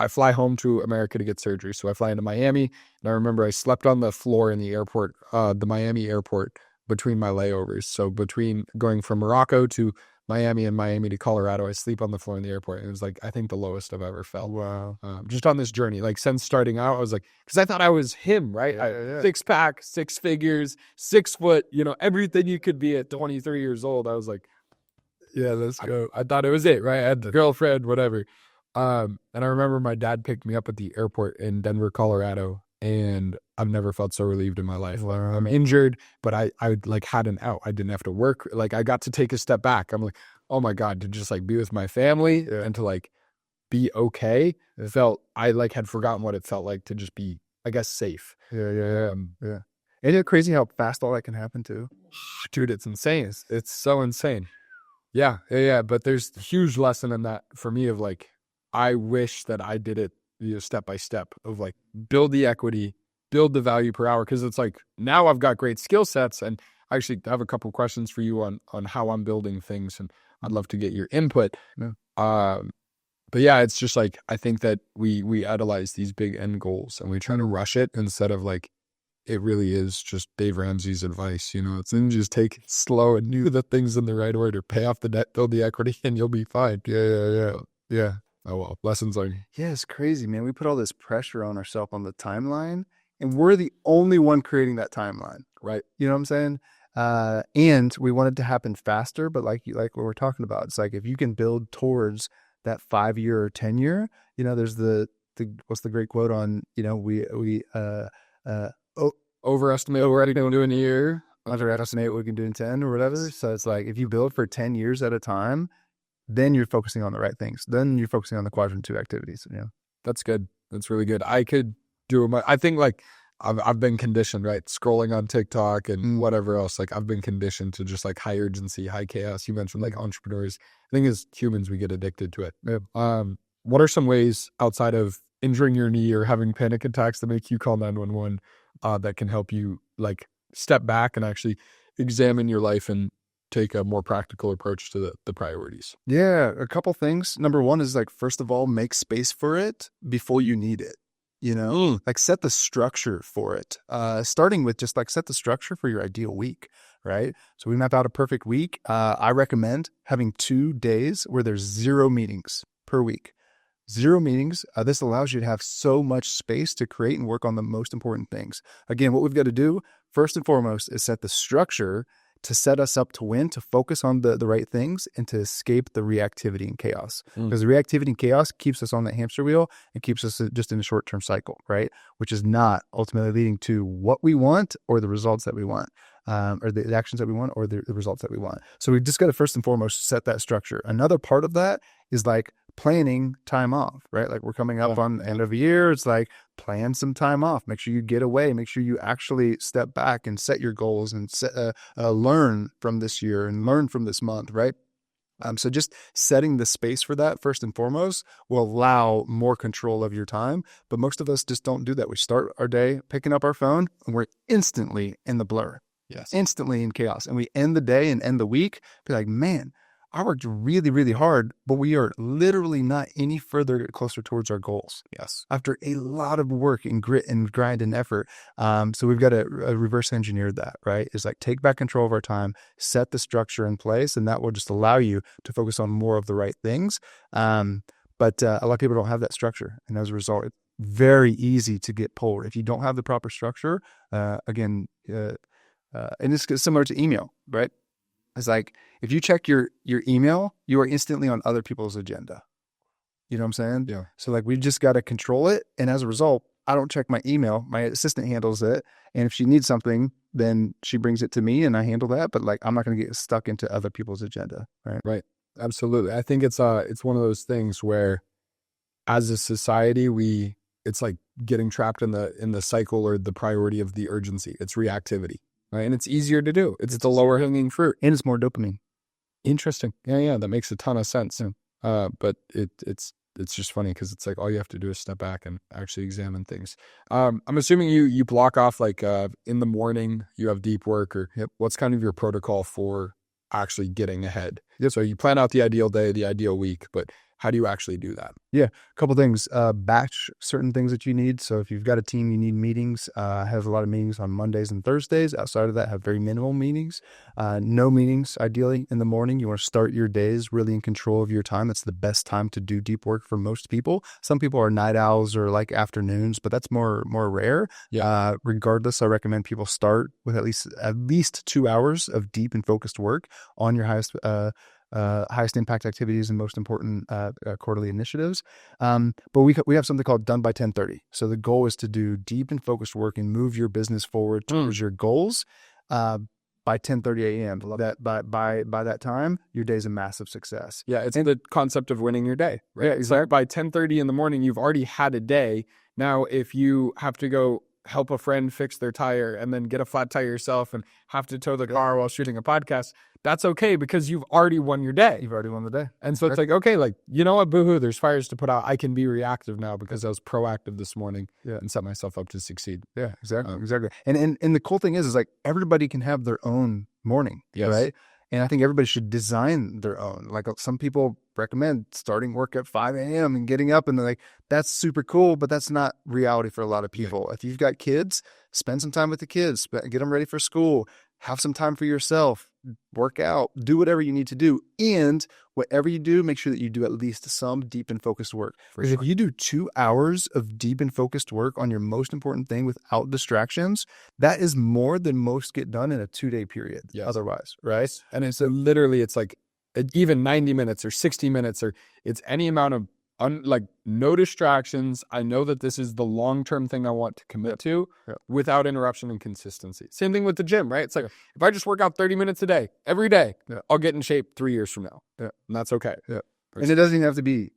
I fly home to America to get surgery. So I fly into Miami, and I remember I slept on the floor in the airport, the Miami airport, between my layovers. So between going from Morocco to Miami and Miami to Colorado, I sleep on the floor in the airport. It was like, I think the lowest I've ever felt. Wow. Just on this journey, like since starting out, I was like, because I thought I was him, right? Yeah. 6-pack, 6 figures, 6 foot, everything you could be at 23 years old. I was like, yeah, let's go. I thought it was it, right? I had the girlfriend, whatever. And I remember my dad picked me up at the airport in Denver, Colorado, and I've never felt so relieved in my life. Wow. I'm injured, but I like had an out. I didn't have to work. Like, I got to take a step back. I'm like, oh my God, to just like be with my family and to like be okay. It felt, I like had forgotten what it felt like to just be, I guess, safe. Yeah. Isn't it crazy how fast all that can happen too? Dude, it's insane. It's so insane. Yeah. But there's a huge lesson in that for me of like, I wish that I did it step by step of like, build the equity, build the value per hour. Cause it's like, now I've got great skill sets, and I actually have a couple questions for you on how I'm building things, and I'd love to get your input. Yeah. But yeah, it's just like, I think that we idolize these big end goals and we try to rush it instead of like, it really is just Dave Ramsey's advice. It's then just take it slow and do the things in the right order, pay off the debt, build the equity, and you'll be fine. Yeah. Oh, well, lessons learned. Yeah, it's crazy, man. We put all this pressure on ourselves on the timeline, and we're the only one creating that timeline. Right. You know what I'm saying? And we want it to happen faster, but like what we're talking about, it's like, if you can build towards that 5-year or 10-year, there's the what's the great quote on, we overestimate what we can do in a year, underestimate what we can do in 10 or whatever. So it's like, if you build for 10 years at a time, then you're focusing on the right things. Then you're focusing on the quadrant 2 activities. That's good. That's really good. I could do I think like I've been conditioned, right? Scrolling on TikTok and whatever else. Like, I've been conditioned to just like high urgency, high chaos. You mentioned like entrepreneurs. I think as humans, we get addicted to it. Yeah. What are some ways outside of injuring your knee or having panic attacks that make you call 911 that can help you like step back and actually examine your life and take a more practical approach to the priorities? Yeah, a couple things. Number one is like, first of all, make space for it before you need it. Like, set the structure for it. Starting with just like, set the structure for your ideal week, right? So we map out a perfect week. I recommend having 2 days where there's 0 meetings per week. 0 meetings. This allows you to have so much space to create and work on the most important things. Again, what we've got to do first and foremost is set the structure to set us up to win, to focus on the right things, and to escape the reactivity and chaos. Because the reactivity and chaos keeps us on that hamster wheel and keeps us just in a short-term cycle, right? Which is not ultimately leading to what we want or the results that we want, or the actions that we want or the results that we want. So we just got to first and foremost set that structure. Another part of that is like planning time off, right? Like, we're coming up on the end of the year. It's like, plan some time off. Make sure you get away. Make sure you actually step back and set your goals and learn from this year and learn from this month, right? So just setting the space for that first and foremost will allow more control of your time. But most of us just don't do that. We start our day picking up our phone and we're instantly in the blur. Yes. Instantly in chaos. And we end the day and end the week, be like, man, I worked really, really hard, but we are literally not any further closer towards our goals. Yes. After a lot of work and grit and grind and effort. So we've got to reverse engineer that, right? It's like, take back control of our time, set the structure in place, and that will just allow you to focus on more of the right things. But a lot of people don't have that structure. And as a result, very easy to get pulled if you don't have the proper structure. And it's similar to email, right? It's like if you check your email, you are instantly on other people's agenda. You know what I'm saying? Yeah. So like we just got to control it, and as a result, I don't check my email. My assistant handles it, and if she needs something, then she brings it to me, and I handle that. But like I'm not going to get stuck into other people's agenda, right? Right. Absolutely. I think it's one of those things where, as a society, it's like getting trapped in the cycle or the priority of the urgency. It's reactivity, right? And it's easier to do. It's the lower hanging fruit, and it's more dopamine. Interesting. Yeah. That makes a ton of sense. But it's just funny because it's like all you have to do is step back and actually examine things. I'm assuming you block off like in the morning you have deep work, or what's kind of your protocol for actually getting ahead? So you plan out the ideal day, the ideal week, but how do you actually do that? Yeah, a couple things. Batch certain things that you need. So if you've got a team, you need meetings. Have a lot of meetings on Mondays and Thursdays. Outside of that, have very minimal meetings. No meetings, ideally, in the morning. You want to start your days really in control of your time. That's the best time to do deep work for most people. Some people are night owls or like afternoons, but that's more rare. Yeah. Regardless, I recommend people start with at least 2 hours of deep and focused work on your highest impact activities and most important quarterly initiatives. But we have something called done by 10:30. So the goal is to do deep and focused work and move your business forward towards your goals by 10:30 a.m. That by that time, your day's a massive success. Yeah, it's the concept of winning your day, right? Yeah, exactly. By 10:30 in the morning, you've already had a day. Now, if you have to go help a friend fix their tire and then get a flat tire yourself and have to tow the car while shooting a podcast, that's okay because you've already won your day. You've already won the day. And so it's like, okay, like, you know what, boohoo, there's fires to put out. I can be reactive now because I was proactive this morning and set myself up to succeed. Yeah, exactly. And the cool thing is like everybody can have their own morning, right? And I think everybody should design their own. Like some people recommend starting work at 5 a.m. and getting up, and they're like, that's super cool, but that's not reality for a lot of people. Yeah. If you've got kids, spend some time with the kids, get them ready for school, have some time for yourself, work out, do whatever you need to do. And whatever you do, make sure that you do at least some deep and focused work. Because if you do 2 hours of deep and focused work on your most important thing without distractions, that is more than most get done in a 2-day period otherwise, right? And it's literally, it's like even 90 minutes or 60 minutes, or it's any amount of like no distractions. I know that this is the long-term thing I want to commit to without interruption and consistency. Same thing with the gym, right? It's like if I just work out 30 minutes a day, every day, I'll get in shape 3 years from now. And that's okay. And it doesn't even have to be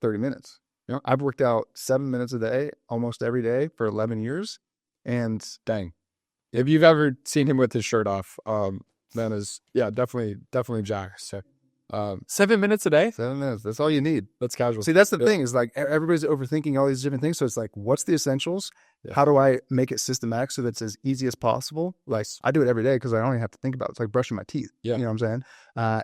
30 minutes. I've worked out 7 minutes a day, almost every day for 11 years. And dang, if you've ever seen him with his shirt off, that is, definitely Jack. So 7 minutes a day? 7 minutes. That's all you need. That's casual. See, that's the thing is like everybody's overthinking all these different things. So it's like, what's the essentials? How do I make it systematic so that's as easy as possible? Like I do it every day because I only have to think about it. It's like brushing my teeth. You know what I'm saying?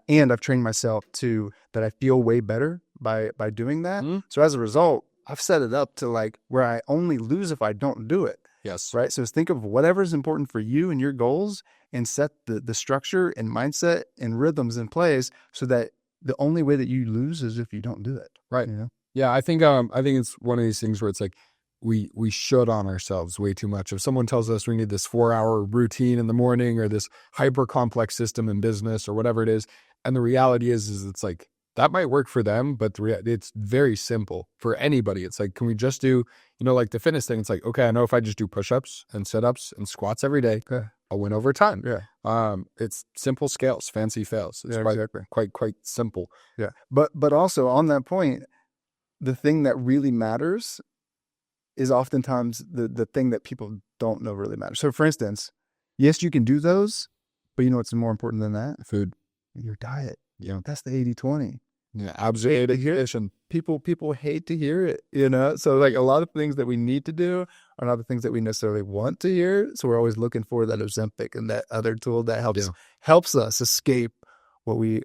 And I've trained myself that I feel way better by doing that. So as a result, I've set it up to like where I only lose if I don't do it. Yes. Right. So think of whatever is important for you and your goals and set the structure and mindset and rhythms in place so that the only way that you lose is if you don't do it. Right. You know? Yeah. I think it's one of these things where it's like we should on ourselves way too much. If someone tells us we need this 4-hour routine in the morning or this hyper complex system in business or whatever it is, and the reality is it's like, that might work for them, but it's very simple for anybody. It's like, can we just do, like the fitness thing? It's like, okay, I know if I just do push-ups and sit-ups and squats every day, I'll win over time. It's simple scales, fancy fails. It's quite simple. Yeah. But also on that point, the thing that really matters is oftentimes the thing that people don't know really matters. So for instance, yes, you can do those, but you know what's more important than that? Food. Your diet. That's the 80-20. Yeah, absolutely. People hate to hear it, So like a lot of things that we need to do are not the things that we necessarily want to hear. So we're always looking for that Ozempic and that other tool that helps us escape what we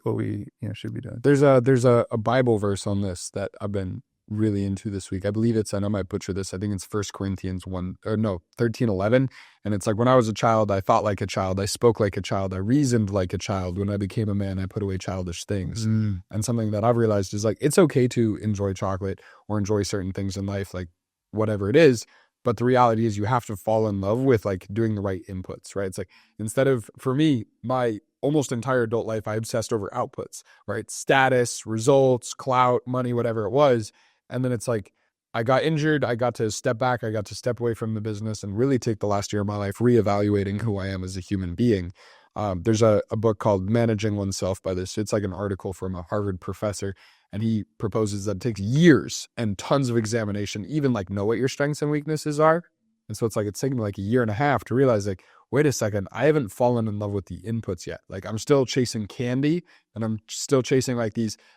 should be doing. There's a Bible verse on this that I've been really into this week. I believe I know I might butcher this. I think it's 1 Corinthians 13:11. And it's like, when I was a child, I thought like a child. I spoke like a child. I reasoned like a child. When I became a man, I put away childish things. And something that I've realized is like, it's okay to enjoy chocolate or enjoy certain things in life. Like whatever it is. But the reality is you have to fall in love with like doing the right inputs, right? It's like, instead of, for me, my almost entire adult life, I obsessed over outputs, right? Status, results, clout, money, whatever it was. And then it's like, I got injured. I got to step back. I got to step away from the business and really take the last year of my life reevaluating who I am as a human being. There's a book called Managing Oneself by this. It's like an article from a Harvard professor. And he proposes that it takes years and tons of examination, even like know what your strengths and weaknesses are. And so it's like, it's taken me like a year and a half to realize like, wait a second, I haven't fallen in love with the inputs yet. Like I'm still chasing candy and I'm still chasing like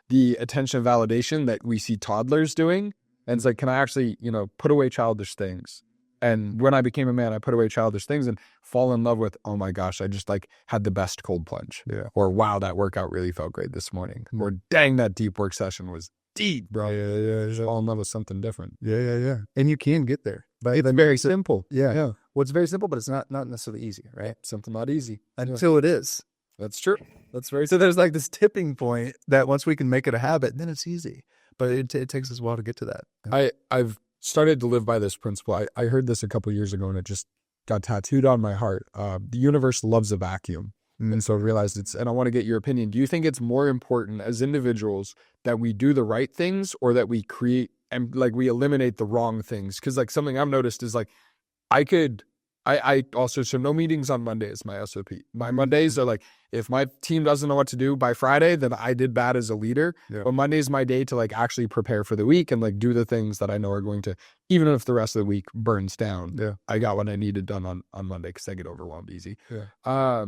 the attention validation that we see toddlers doing. And it's like, can I actually, put away childish things? And when I became a man, I put away childish things and fall in love with, oh my gosh, I just like had the best cold plunge. Yeah. Or wow, that workout really felt great this morning. Or dang, that deep work session was deep, bro. Yeah. Just fall in love with something different. Yeah. And you can get there. But it's very simple. Yeah. Yeah. Well, it's very simple, but it's not necessarily easy, right? Something not easy. Until it is. That's true. That's very So there's like this tipping point that once we can make it a habit, then it's easy. But it takes us a while to get to that. I've started to live by this principle. I heard this a couple of years ago and it just got tattooed on my heart. The universe loves a vacuum. And so I realized and I want to get your opinion. Do you think it's more important as individuals that we do the right things or that we create and like we eliminate the wrong things? Because like something I've noticed is like I also, so no meetings on Monday is my SOP. My Mondays are like, if my team doesn't know what to do by Friday, then I did bad as a leader. Yeah. But Monday is my day to like actually prepare for the week and like do the things that I know are going to, even if the rest of the week burns down, Yeah. I got what I needed done on Monday because I get overwhelmed easy. Yeah.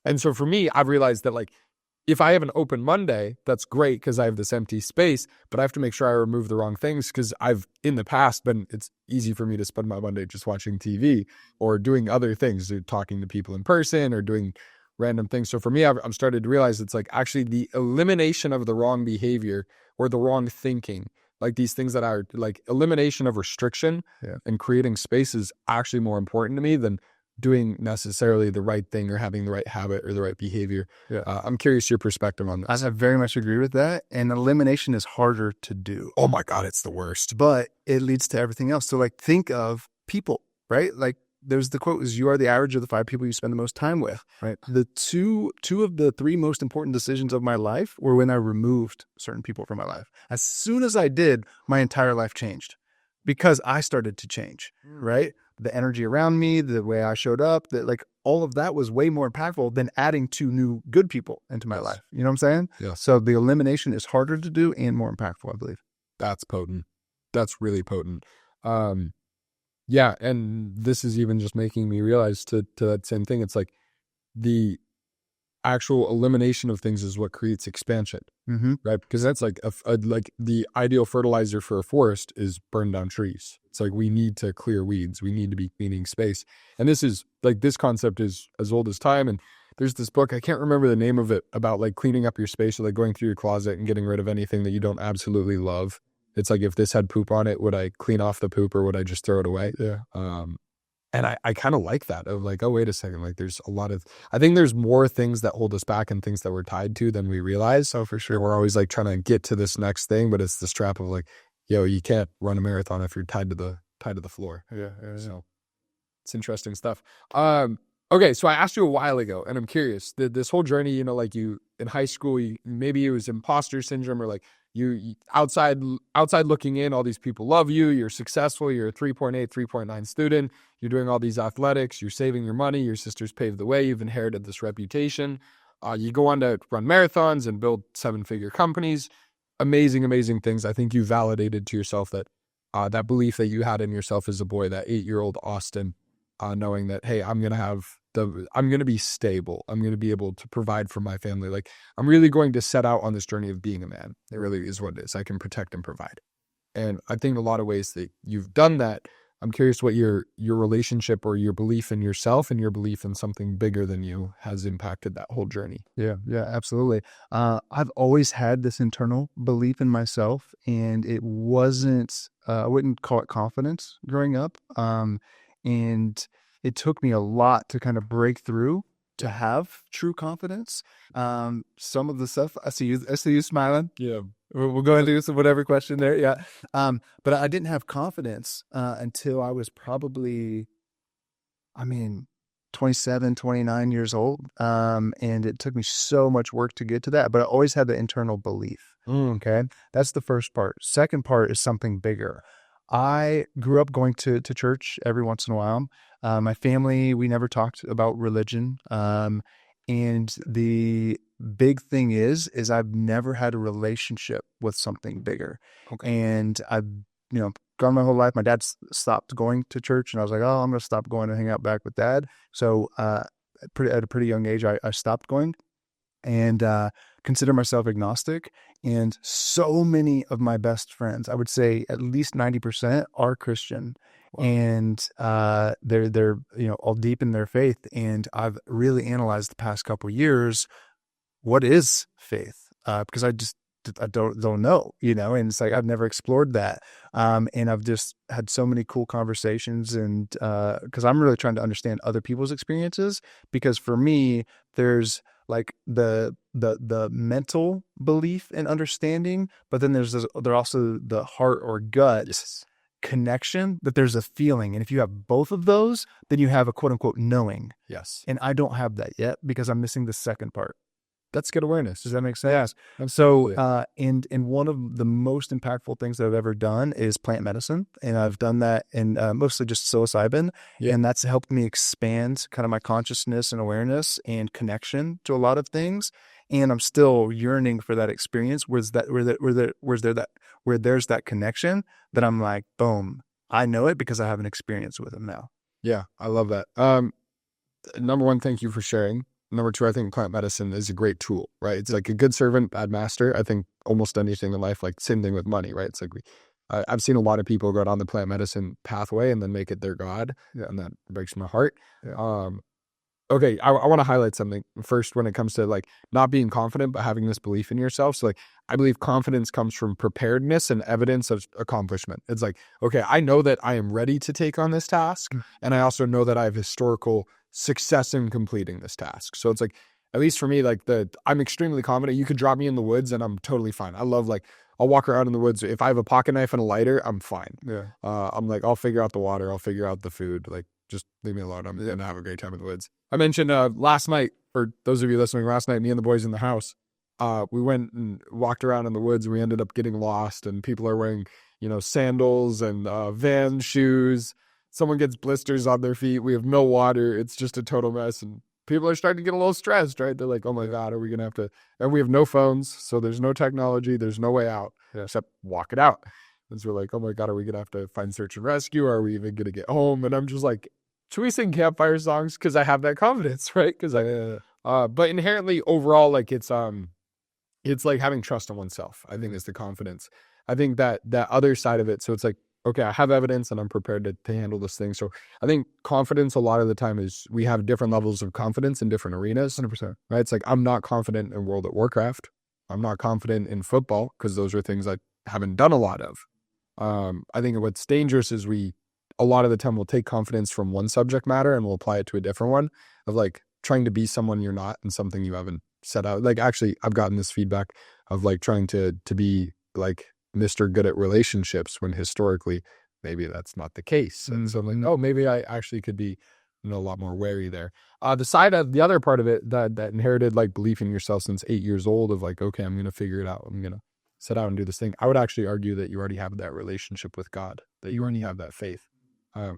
And so for me, I've realized that like, if I have an open Monday, that's great because I have this empty space, but I have to make sure I remove the wrong things because I've in the past it's easy for me to spend my Monday just watching TV or doing other things, talking to people in person or doing random things. So for me, I'm started to realize it's like actually the elimination of the wrong behavior or the wrong thinking, like these things that are like elimination of restriction and creating space is actually more important to me than doing necessarily the right thing or having the right habit or the right behavior. Yeah. I'm curious your perspective on this. I very much agree with that. And elimination is harder to do. Oh my God, it's the worst. But it leads to everything else. So like think of people, right? Like there's the quote is you are the average of the 5 people you spend the most time with. Right. The two of the 3 most important decisions of my life were when I removed certain people from my life. As soon as I did, my entire life changed because I started to change, right? The energy around me, the way I showed up, that like all of that was way more impactful than adding 2 new good people into my life. You know what I'm saying? Yeah. So the elimination is harder to do and more impactful, I believe. That's potent. That's really potent. Yeah. And this is even just making me realize to that same thing. It's like the actual elimination of things is what creates expansion, right? Because that's like like the ideal fertilizer for a forest is burn down trees. It's like we need to clear weeds. We need to be cleaning space. And this is like this concept is as old as time. And there's this book, I can't remember the name of it, about like cleaning up your space or like going through your closet and getting rid of anything that you don't absolutely love. It's like if this had poop on it, would I clean off the poop or would I just throw it away? Yeah. And I kind of like that of like, oh, wait a second. Like there's a lot of, I think there's more things that hold us back and things that we're tied to than we realize. So for sure. We're always like trying to get to this next thing, but it's this trap of like, yo, you can't run a marathon if you're tied to the floor. Yeah. So it's interesting stuff. Okay. So I asked you a while ago and I'm curious this whole journey, you know, like you in high school, maybe it was imposter syndrome or like you outside looking in, all these people love you. You're successful. You're a 3.8, 3.9 student. You're doing all these athletics. You're saving your money. Your sisters paved the way. You've inherited this reputation. You go on to run marathons and build 7-figure companies. Amazing, amazing things. I think you validated to yourself that that belief that you had in yourself as a boy, that 8-year-old Austin, knowing that, hey, I'm going to be stable. I'm going to be able to provide for my family. Like I'm really going to set out on this journey of being a man. It really is what it is. I can protect and provide. And I think in a lot of ways that you've done that. I'm curious what your relationship or your belief in yourself and your belief in something bigger than you has impacted that whole journey. Yeah, absolutely. I've always had this internal belief in myself, and it wasn't, I wouldn't call it confidence growing up. And it took me a lot to kind of break through to have true confidence. Some of the stuff I see you smiling. Yeah. We'll go ahead and do whatever question there. Yeah. But I didn't have confidence until I was probably, 27, 29 years old. And it took me so much work to get to that, but I always had the internal belief. Okay. That's the first part. Second part is something bigger. I grew up going to church every once in a while. My family, we never talked about religion. And the big thing is I've never had a relationship with something bigger. Okay. And I've, gone my whole life. My dad stopped going to church, and I was like, oh, I'm going to stop going and hang out back with dad. So at a pretty young age, I stopped going and consider myself agnostic. And so many of my best friends, I would say at least 90%, are Christian. Wow. And they're all deep in their faith. And I've really analyzed the past couple of years, what is faith? Because I don't know, and it's like, I've never explored that. And I've just had so many cool conversations, and because I'm really trying to understand other people's experiences, because for me, there's like the mental belief and understanding, but then there's also the heart or gut connection, that there's a feeling. And if you have both of those, then you have a quote unquote knowing. Yes. And I don't have that yet because I'm missing the second part. That's good awareness. Does that make sense? Yeah. So, and one of the most impactful things that I've ever done is plant medicine. And I've done that in mostly just psilocybin. Yeah. And that's helped me expand kind of my consciousness and awareness and connection to a lot of things. And I'm still yearning for that experience where there's that connection that I'm like, boom, I know it because I have an experience with them now. Yeah, I love that. Number one, thank you for sharing. Number two, I think plant medicine is a great tool, right? It's like a good servant, bad master. I think almost anything in life, like same thing with money, right? It's like I've seen a lot of people go down the plant medicine pathway and then make it their God. Yeah. And that breaks my heart. Yeah. Okay, I want to highlight something first when it comes to like not being confident, but having this belief in yourself. So like, I believe confidence comes from preparedness and evidence of accomplishment. It's like, okay, I know that I am ready to take on this task. And I also know that I have historical success in completing this task. So it's like, at least for me, like I'm extremely confident. You could drop me in the woods and I'm totally fine. I love I'll walk around in the woods. If I have a pocket knife and a lighter, I'm fine. Yeah. I'm like, I'll figure out the water. I'll figure out the food. Like, just leave me alone. I'm going to have a great time in the woods. I mentioned last night, for those of you listening, last night, me and the boys in the house, we went and walked around in the woods. We ended up getting lost, and people are wearing, sandals and Vans shoes. Someone gets blisters on their feet. We have no water. It's just a total mess. And people are starting to get a little stressed, right? They're like, oh my God, are we going to have to, and we have no phones. So there's no technology. There's no way out except walk it out. And so we're like, oh my God, are we going to have to find search and rescue? Are we even going to get home? And I'm just like, should we sing campfire songs? Because I have that confidence, right? Because but inherently overall, like it's like having trust in oneself, I think, is the confidence. I think that other side of it. So it's like, okay, I have evidence and I'm prepared to handle this thing. So I think confidence a lot of the time is we have different levels of confidence in different arenas. 100%. Right? It's like, I'm not confident in World of Warcraft. I'm not confident in football because those are things I haven't done a lot of. I think what's dangerous is a lot of the time we'll take confidence from one subject matter and we'll apply it to a different one, of like trying to be someone you're not and something you haven't set out. Like, actually, I've gotten this feedback of like trying to be like Mr. Good at relationships when historically maybe that's not the case. And so I'm like, oh, maybe I actually could be a lot more wary there. The other part of it that inherited like belief in yourself since 8 years old of like, okay, I'm going to figure it out. I'm going to set out and do this thing. I would actually argue that you already have that relationship with God, that you already have that faith.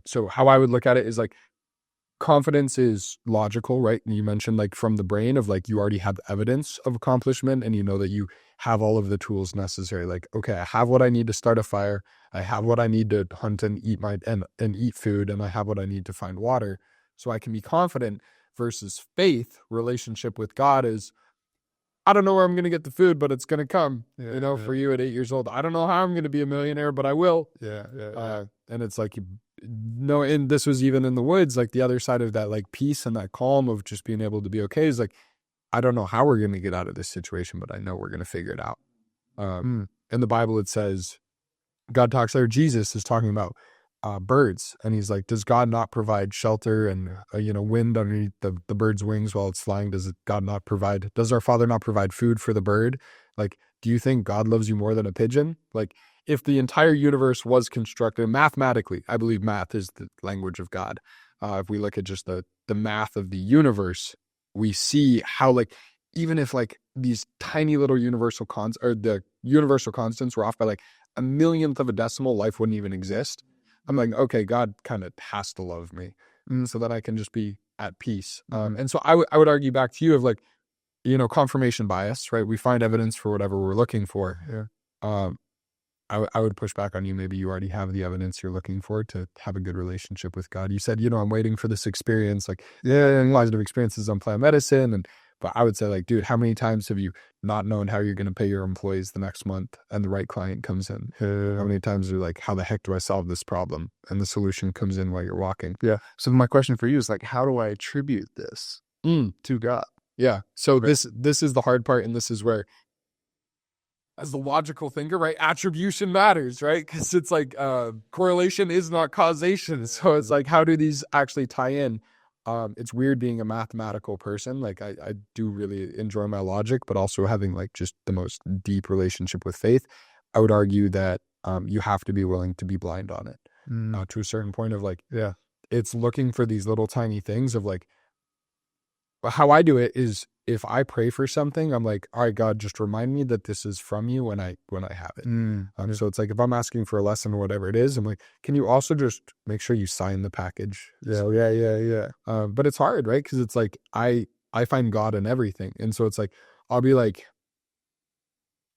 So how I would look at it is like, confidence is logical, right? And you mentioned like from the brain of like, you already have evidence of accomplishment and you know that you have all of the tools necessary. Like, okay, I have what I need to start a fire. I have what I need to hunt and eat and eat food. And I have what I need to find water. So I can be confident. Versus faith, relationship with God is, I don't know where I'm going to get the food, but it's going to come, for you at 8 years old. I don't know how I'm going to be a millionaire, but I will. Yeah. And it's like, and this was even in the woods, like the other side of that, like peace and that calm of just being able to be okay is like, I don't know how we're going to get out of this situation, but I know we're going to figure it out. In the Bible, it says, God talks there, Jesus is talking about birds, and he's like, does God not provide shelter and wind underneath the bird's wings while it's flying? Does our Father not provide food for the bird? Like, do you think God loves you more than a pigeon? Like, if the entire universe was constructed mathematically, I believe math is the language of God. If we look at just the math of the universe, we see how, like, even if like these tiny little universal the universal constants were off by like a millionth of a decimal, life wouldn't even exist. I'm like, okay, God kind of has to love me so that I can just be at peace. And so I would argue back to you of like, confirmation bias, right? We find evidence for whatever we're looking for. Yeah. I would push back on you. Maybe you already have the evidence you're looking for to have a good relationship with God. You said, I'm waiting for this experience, like, positive experiences on plant medicine. But I would say, like, dude, how many times have you not known how you're going to pay your employees the next month and the right client comes in? How many times are you like, how the heck do I solve this problem? And the solution comes in while you're walking. Yeah. So my question for you is like, how do I attribute this to God? Yeah. So this is the hard part. And this is where, as the logical thinker, right, attribution matters, right? Because it's like correlation is not causation. So it's like, how do these actually tie in? It's weird being a mathematical person. Like I do really enjoy my logic, but also having like just the most deep relationship with faith. I would argue that you have to be willing to be blind on it to a certain point of like, it's looking for these little tiny things of like, how I do it is if I pray for something, I'm like, all right, God, just remind me that this is from you when I have it. So it's like, if I'm asking for a lesson or whatever it is, I'm like, can you also just make sure you sign the package? Yeah. But it's hard, right? Because it's like, I find God in everything. And so it's like, I'll be like,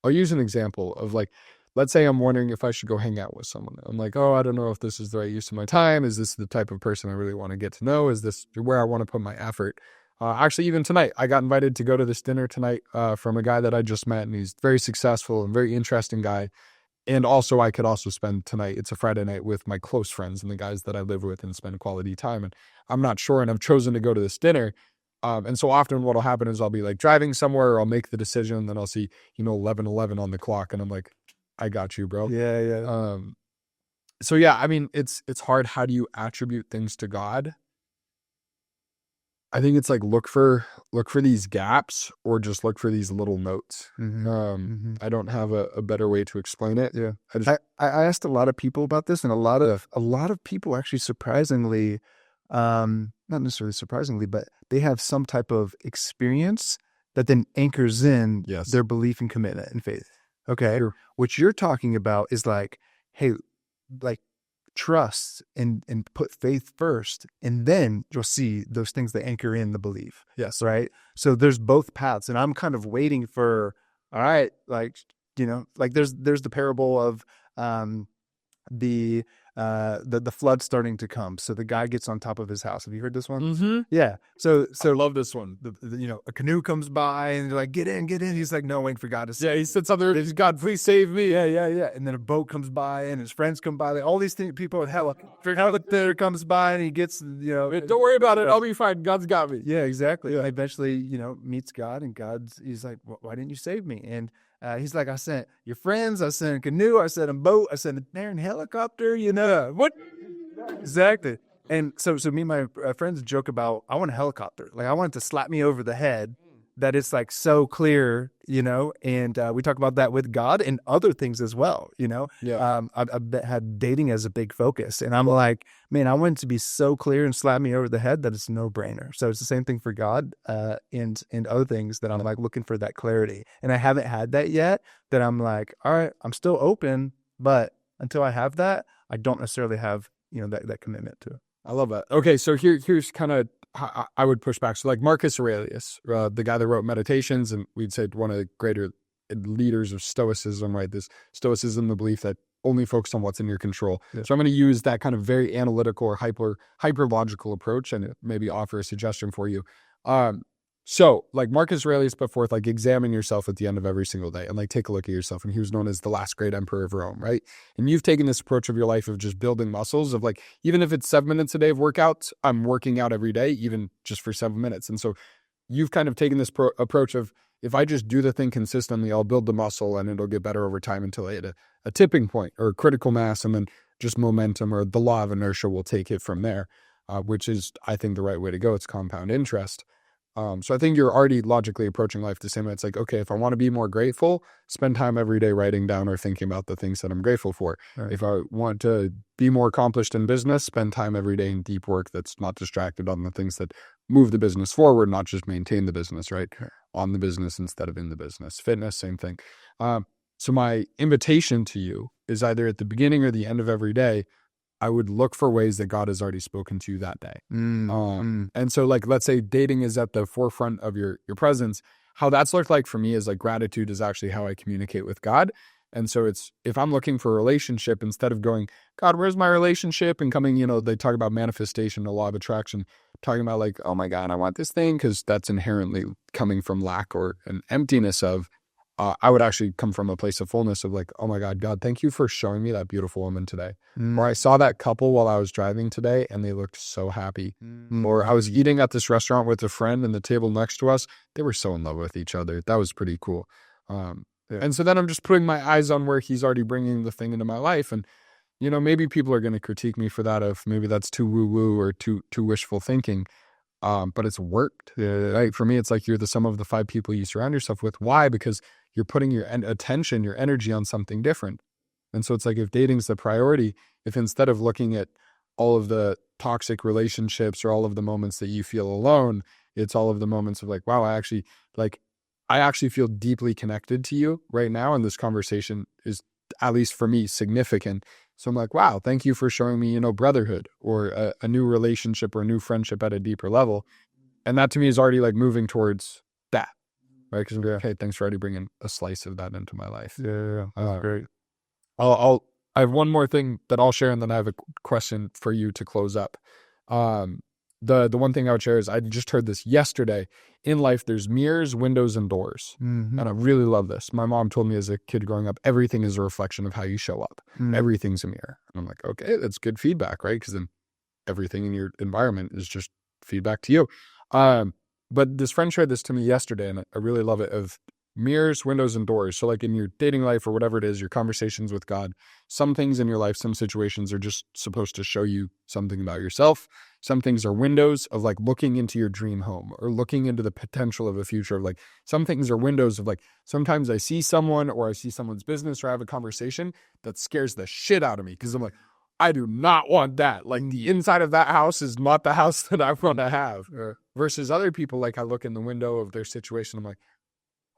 I'll use an example of like, let's say I'm wondering if I should go hang out with someone. I'm like, oh, I don't know if this is the right use of my time. Is this the type of person I really want to get to know? Is this where I want to put my effort? Actually, even tonight, I got invited to go to this dinner tonight from a guy that I just met, and he's very successful and very interesting guy. And also, I could also spend tonight, it's a Friday night, with my close friends and the guys that I live with and spend quality time. And I'm not sure, and I've chosen to go to this dinner. And so often what'll happen is I'll be like driving somewhere, or I'll make the decision, and then I'll see, 11:11 on the clock, and I'm like, I got you, bro. Yeah. So yeah, I mean, it's hard. How do you attribute things to God? I think it's like look for these gaps, or just look for these little notes. I don't have a better way to explain it. Yeah. I asked a lot of people about this, and a lot of people actually surprisingly, not necessarily surprisingly, but they have some type of experience that then anchors in their belief and commitment and faith. Okay. Sure. What you're talking about is like, hey, like, trust and put faith first, and then you'll see those things that anchor in the belief. Yes. Right. So there's both paths, and I'm kind of waiting for, all right, like, like there's the parable of the flood starting to come. So the guy gets on top of his house. Have you heard this one? Mm-hmm. Yeah. So I love this one. A canoe comes by, and they're like, get in. He's like, no, waiting for God to save. Yeah, he sits up there, God, please save me. Yeah. And then a boat comes by, and his friends come by. Like, all these things, people with helicopter comes by, and he gets, don't worry about it. I'll be fine. God's got me. Yeah, exactly. Yeah. Eventually, meets God, and he's like, why didn't you save me? And he's like, I sent your friends, I sent a canoe, I sent a boat, I sent a darn helicopter, What? Exactly. And so me and my friends joke about, I want a helicopter. Like, I want it to slap me over the head, that it's like so clear, and we talk about that with God and other things as well, I've had dating as a big focus, and I'm like, man, I want it to be so clear and slap me over the head that it's no brainer. So it's the same thing for God and other things, that I'm like looking for that clarity. And I haven't had that yet, that I'm like, all right, I'm still open, but until I have that, I don't necessarily have, that commitment to it. I love that. Okay, so here's kind of how I would push back. So like Marcus Aurelius, the guy that wrote Meditations, and we'd say one of the greater leaders of Stoicism, right? This Stoicism, the belief that only focus on what's in your control. Yeah. So I'm going to use that kind of very analytical or hyper logical approach, and maybe offer a suggestion for you. So like Marcus Aurelius put forth, like, examine yourself at the end of every single day, and like take a look at yourself. And he was known as the last great emperor of Rome, right? And you've taken this approach of your life of just building muscles, of like, even if it's 7 minutes a day of workouts, I'm working out every day, even just for 7 minutes. And so you've kind of taken this approach of, if I just do the thing consistently, I'll build the muscle, and it'll get better over time until I hit a tipping point or critical mass, and then just momentum, or the law of inertia will take it from there, which is, I think, the right way to go. It's compound interest. So I think you're already logically approaching life the same way. It's like, okay, if I want to be more grateful, spend time every day writing down or thinking about the things that I'm grateful for. Right. If I want to be more accomplished in business, spend time every day in deep work that's not distracted on the things that move the business forward, not just maintain the business, right? On the business instead of in the business. Fitness, same thing. So my invitation to you is either at the beginning or the end of every day, I would look for ways that God has already spoken to you that day. And so, like, let's say dating is at the forefront of your presence. How that's looked like for me is like gratitude is actually how I communicate with God. And so it's, if I'm looking for a relationship, instead of going, God, where's my relationship? And coming, they talk about manifestation, the law of attraction, talking about like, oh my God, I want this thing, because that's inherently coming from lack or an emptiness of, I would actually come from a place of fullness of like, oh my God, thank you for showing me that beautiful woman today. Or I saw that couple while I was driving today and they looked so happy. Or I was eating at this restaurant with a friend and the table next to us, they were so in love with each other. That was pretty cool. And so then I'm just putting my eyes on where he's already bringing the thing into my life. And, maybe people are going to critique me for that, of maybe that's too woo-woo or too wishful thinking. But it's worked. Right? For me, it's like you're the sum of the 5 people you surround yourself with. Why? Because you're putting your attention, your energy on something different. And so it's like, if dating's the priority, if instead of looking at all of the toxic relationships or all of the moments that you feel alone, it's all of the moments of like, wow, I actually feel deeply connected to you right now. And this conversation is, at least for me, significant. So I'm like, wow, thank you for showing me, brotherhood or a new relationship or a new friendship at a deeper level. And that to me is already like moving towards that, right? Because I'm like, hey, thanks for already bringing a slice of that into my life. Yeah. That's great. I have one more thing that I'll share, and then I have a question for you to close up. The one thing I would share is, I just heard this yesterday. In life, there's mirrors, windows, and doors. And I really love this. My mom told me as a kid growing up, everything is a reflection of how you show up. Everything's a mirror. And I'm like, okay, that's good feedback, right? Because then everything in your environment is just feedback to you. But this friend shared this to me yesterday, and I really love it, of mirrors, windows, and doors. So like in your dating life or whatever it is, your conversations with God, some things in your life, some situations are just supposed to show you something about yourself. Some things are windows of like looking into your dream home or looking into the potential of a future. Like some things are windows of like, sometimes I see someone or I see someone's business or I have a conversation that scares the shit out of me, because I'm like, I do not want that. Like the inside of that house is not the house that I want to have. Versus other people, like I look in the window of their situation, I'm like,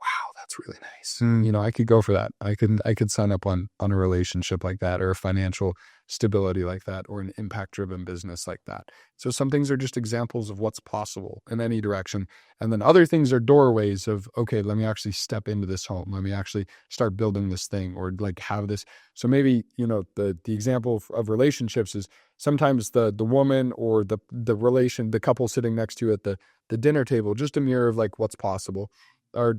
wow, that's really nice. I could go for that. I could sign up on a relationship like that, or a financial stability like that, or an impact-driven business like that. So some things are just examples of what's possible in any direction. And then other things are doorways of, okay, let me actually step into this home. Let me actually start building this thing, or like have this. So maybe, the example of relationships is sometimes the woman or the couple sitting next to you at the dinner table, just a mirror of like what's possible. Or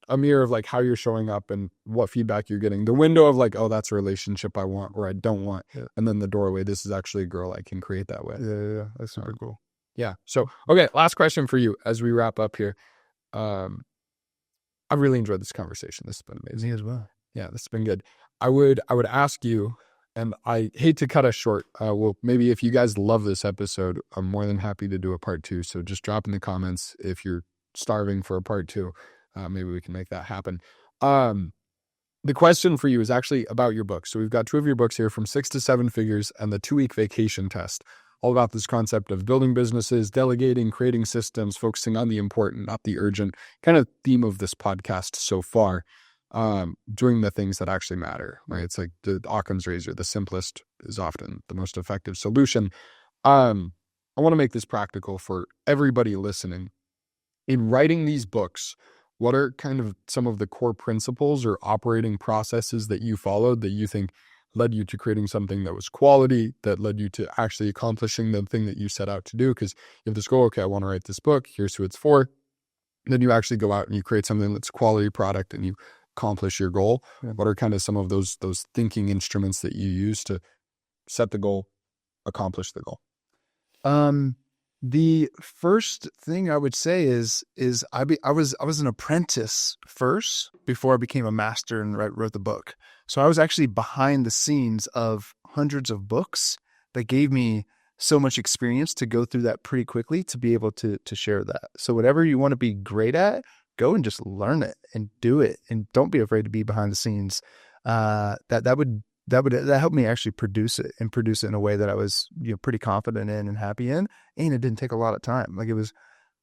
a mirror of like how you're showing up and what feedback you're getting. The window of like, oh, that's a relationship I want or I don't want. And then the doorway, this is actually a girl I can create that with. Yeah. That's super cool. Yeah. So, okay, last question for you as we wrap up here. I really enjoyed this conversation. This has been amazing. Me as well. Yeah, this has been good. I would ask you, and I hate to cut us short. Well, maybe if you guys love this episode, I'm more than happy to do a part 2. So just drop in the comments if you're starving for a part 2. Maybe we can make that happen. The question for you is actually about your book. So we've got 2 of your books here, From 6 to 7 Figures and the 2-Week Vacation Test, all about this concept of building businesses, delegating, creating systems, focusing on the important, not the urgent, kind of theme of this podcast so far, doing the things that actually matter, right? It's like the Occam's razor, the simplest is often the most effective solution. I want to make this practical for everybody listening. In writing these books, what are kind of some of the core principles or operating processes that you followed that you think led you to creating something that was quality, that led you to actually accomplishing the thing that you set out to do? Because you have this goal, okay, I want to write this book, here's who it's for. Then you actually go out and you create something that's quality product and you accomplish your goal. Yeah. What are kind of some of those thinking instruments that you use to set the goal, accomplish the goal? The first thing I would say is I was an apprentice first before I became a master and wrote the book. So I was actually behind the scenes of hundreds of books that gave me so much experience to go through that pretty quickly to be able to share that. So whatever you want to be great at, go and just learn it and do it, and don't be afraid to be behind the scenes. That helped me actually produce it in a way that I was, pretty confident in and happy in, and it didn't take a lot of time. Like, it was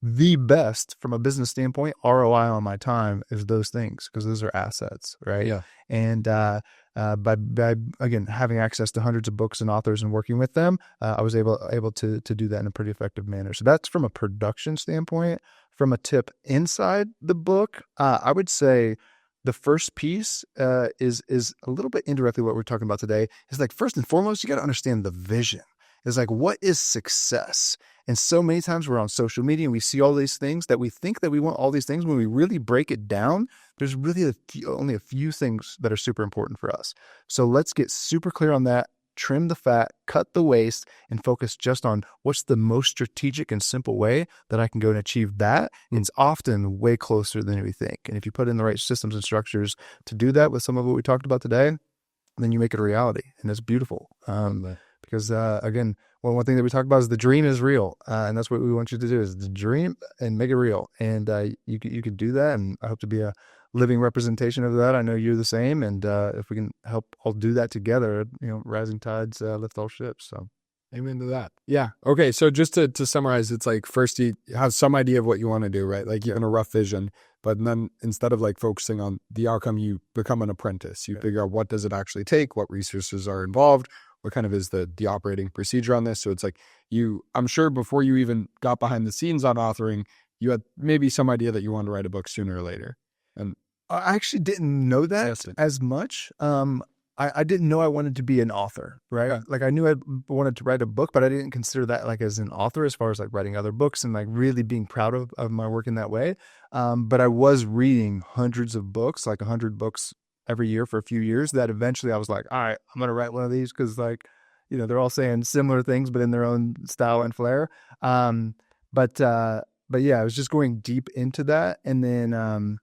the best from a business standpoint. ROI on my time is those things, because those are assets, right? Yeah. And by again having access to hundreds of books and authors and working with them, I was able to do that in a pretty effective manner. So that's from a production standpoint. From a tip inside the book, I would say the first piece is a little bit indirectly what we're talking about today. Is like, first and foremost, you got to understand the vision. It's like, what is success? And so many times we're on social media and we see all these things that we think that we want all these things. When we really break it down, there's really only a few things that are super important for us. So let's get super clear on that, trim the fat, cut the waste, and focus just on what's the most strategic and simple way that I can go and achieve that. And it's often way closer than we think. And if you put in the right systems and structures to do that with some of what we talked about today, then you make it a reality. And it's beautiful. Because again, one thing that we talk about is the dream is real. And that's what we want you to do, is the dream and make it real. And you could do that. And I hope to be a living representation of that. I know you're the same. And if we can help all do that together, rising tides lift all ships. So amen to that. Yeah. Okay. So just to summarize, it's like, first you have some idea of what you want to do, right? Like, you're in a rough vision, but then instead of like focusing on the outcome, you become an apprentice. You figure out what does it actually take, what resources are involved, what kind of is the operating procedure on this. So it's like, I'm sure before you even got behind the scenes on authoring, you had maybe some idea that you wanted to write a book sooner or later. And I actually didn't know that as much. I didn't know I wanted to be an author, right? Yeah. Like, I knew I wanted to write a book, but I didn't consider that like as an author, as far as like writing other books and like really being proud of my work in that way. But I was reading hundreds of books, like 100 books every year for a few years, that eventually I was like, all right, I'm going to write one of these, because like, they're all saying similar things, but in their own style and flair. But yeah, I was just going deep into that. And then,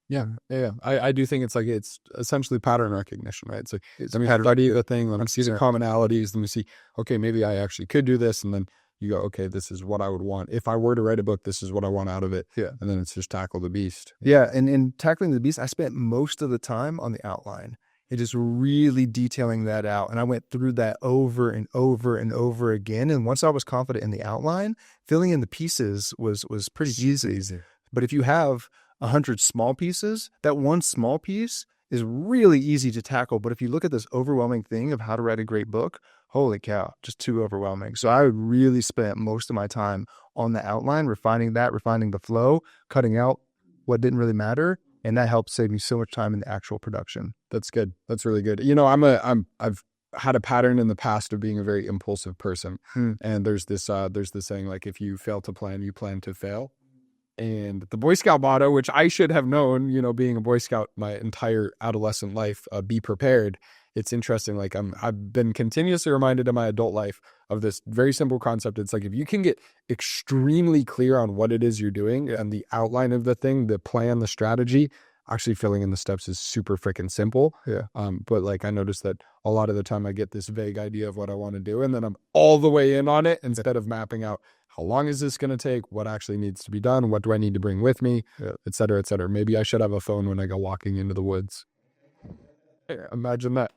Yeah. I do think it's essentially pattern recognition, right? It's like, let me study the thing, let me see the commonalities, let me see, okay, maybe I actually could do this. And then you go, okay, this is what I would want. If I were to write a book, this is what I want out of it. Yeah. And then it's just tackle the beast. Yeah. And in tackling the beast, I spent most of the time on the outline and just really detailing that out. And I went through that over and over and over again. And once I was confident in the outline, filling in the pieces was pretty easy. But if you have 100 small pieces, that one small piece is really easy to tackle. But if you look at this overwhelming thing of how to write a great book, holy cow, just too overwhelming. So I really spent most of my time on the outline, refining the flow, cutting out what didn't really matter. And that helped save me so much time in the actual production. That's good. That's really good. I've had a pattern in the past of being a very impulsive person. And there's this saying, like, if you fail to plan, you plan to fail. And the Boy Scout motto, which I should have known, being a Boy Scout my entire adolescent life, be prepared. It's interesting. Like, I've been continuously reminded in my adult life of this very simple concept. It's like, if you can get extremely clear on what it is you're doing and the outline of the thing, the plan, the strategy, actually filling in the steps is super freaking simple. Yeah. But like, I noticed that a lot of the time I get this vague idea of what I want to do, and then I'm all the way in on it instead of mapping out, how long is this going to take? What actually needs to be done? What do I need to bring with me? Et cetera, et cetera. Maybe I should have a phone when I go walking into the woods. Imagine that.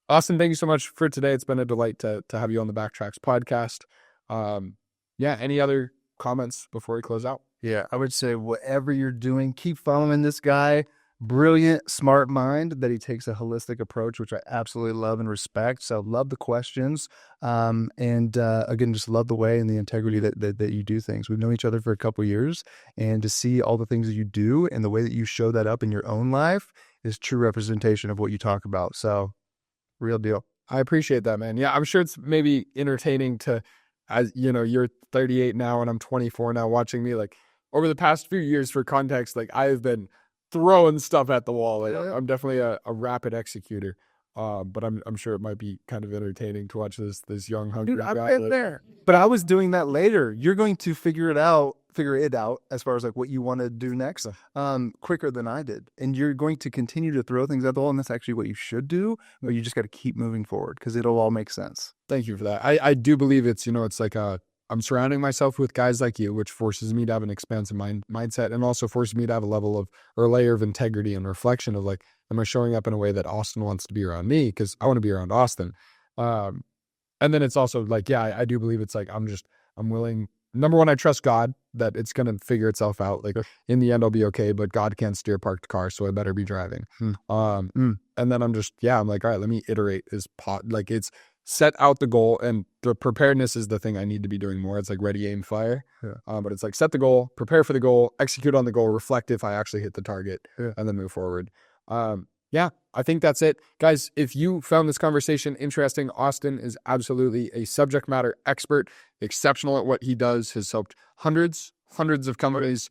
Austin, thank you so much for today. It's been a delight to have you on the BackTracks podcast. Any other comments before we close out? Yeah, I would say whatever you're doing, keep following this guy. Brilliant, smart mind that he takes a holistic approach, which I absolutely love and respect. So love the questions. Again, just love the way and the integrity that you do things. We've known each other for a couple of years, and to see all the things that you do and the way that you show that up in your own life is true representation of what you talk about. So real deal. I appreciate that, man. Yeah, I'm sure it's maybe entertaining to, as you're 38 now and I'm 24 now, watching me, like, over the past few years, for context, like, I've been throwing stuff at the wall. Like, I'm definitely a rapid executor. But I'm sure it might be kind of entertaining to watch this young hungry guy. I've been there. But I was doing that later. You're going to figure it out figure it out as far as like what you want to do next quicker than I did. And you're going to continue to throw things at the wall, and that's actually what you should do, but you just got to keep moving forward because it'll all make sense. Thank you for that. I do believe it's, it's like I'm surrounding myself with guys like you, which forces me to have an expansive mindset, and also forces me to have a level of, or a layer of integrity and reflection of like, am I showing up in a way that Austin wants to be around me? Because I want to be around Austin. And then it's also like, yeah, I do believe it's like, I'm willing. Number one, I trust God that it's going to figure itself out. Like in the end, I'll be okay, but God can't steer a parked car, so I better be driving. And then I'm like, all right, let me iterate like it's set out the goal, and the preparedness is the thing I need to be doing more. It's like ready, aim, fire. Yeah. But it's like set the goal, prepare for the goal, execute on the goal, reflect if I actually hit the target, and then move forward. Yeah, I think that's it. Guys, if you found this conversation interesting, Austin is absolutely a subject matter expert, exceptional at what he does, has helped hundreds of companies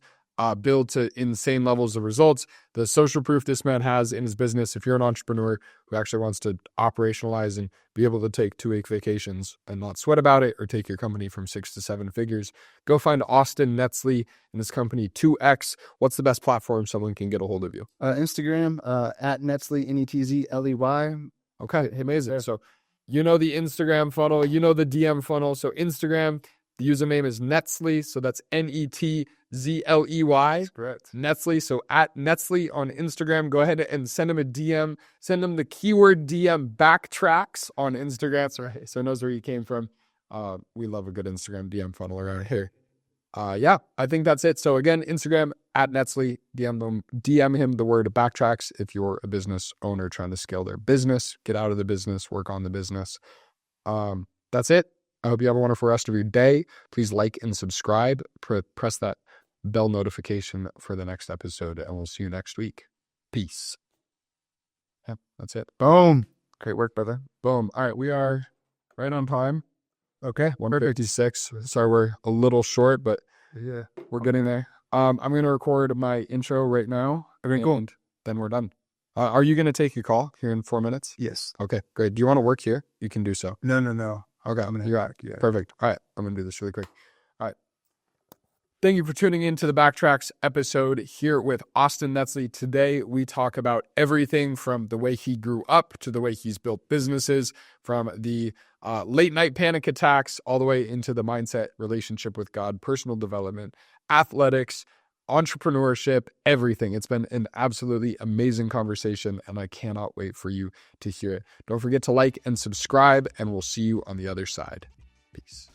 build to insane levels of results. The social proof this man has in his business, if you're an entrepreneur who actually wants to operationalize and be able to take 2-week vacations and not sweat about it, or take your company from 6 to 7 figures, go find Austin Netzley and his company 2X. What's the best platform someone can get a hold of you? Instagram, at Netzley, Netzley. Okay, amazing. So the Instagram funnel, the DM funnel. So Instagram, the username is Netzley. So that's Netzley. Correct. Netzley. So at Netzley on Instagram, go ahead and send him a DM. Send him the keyword DM BackTracks on Instagram. So he knows where you came from. We love a good Instagram DM funnel around here. Yeah, I think that's it. So again, Instagram at Netzley, DM him the word BackTracks if you're a business owner trying to scale their business, get out of the business, work on the business. That's it. I hope you have a wonderful rest of your day. Please like and subscribe. Press that bell notification for the next episode, and we'll see you next week. Peace. Yep, that's it. Boom. Great work, brother. Boom. All right, we are right on time. Okay. 1:56. Sorry, we're a little short, but yeah, we're getting there. I'm going to record my intro right now. Okay, cool. And then we're done. Are you going to take your call here in 4 minutes? Yes. Okay, great. Do you want to work here? You can do so. No. Okay, I'm going to back. Yeah. Perfect. All right, I'm going to do this really quick. All right. Thank you for tuning in to the BackTracks episode here with Austin Netzley. Today, we talk about everything from the way he grew up to the way he's built businesses, from the late night panic attacks all the way into the mindset, relationship with God, personal development, athletics, entrepreneurship, everything. It's been an absolutely amazing conversation, and I cannot wait for you to hear it. Don't forget to like and subscribe, and we'll see you on the other side. Peace.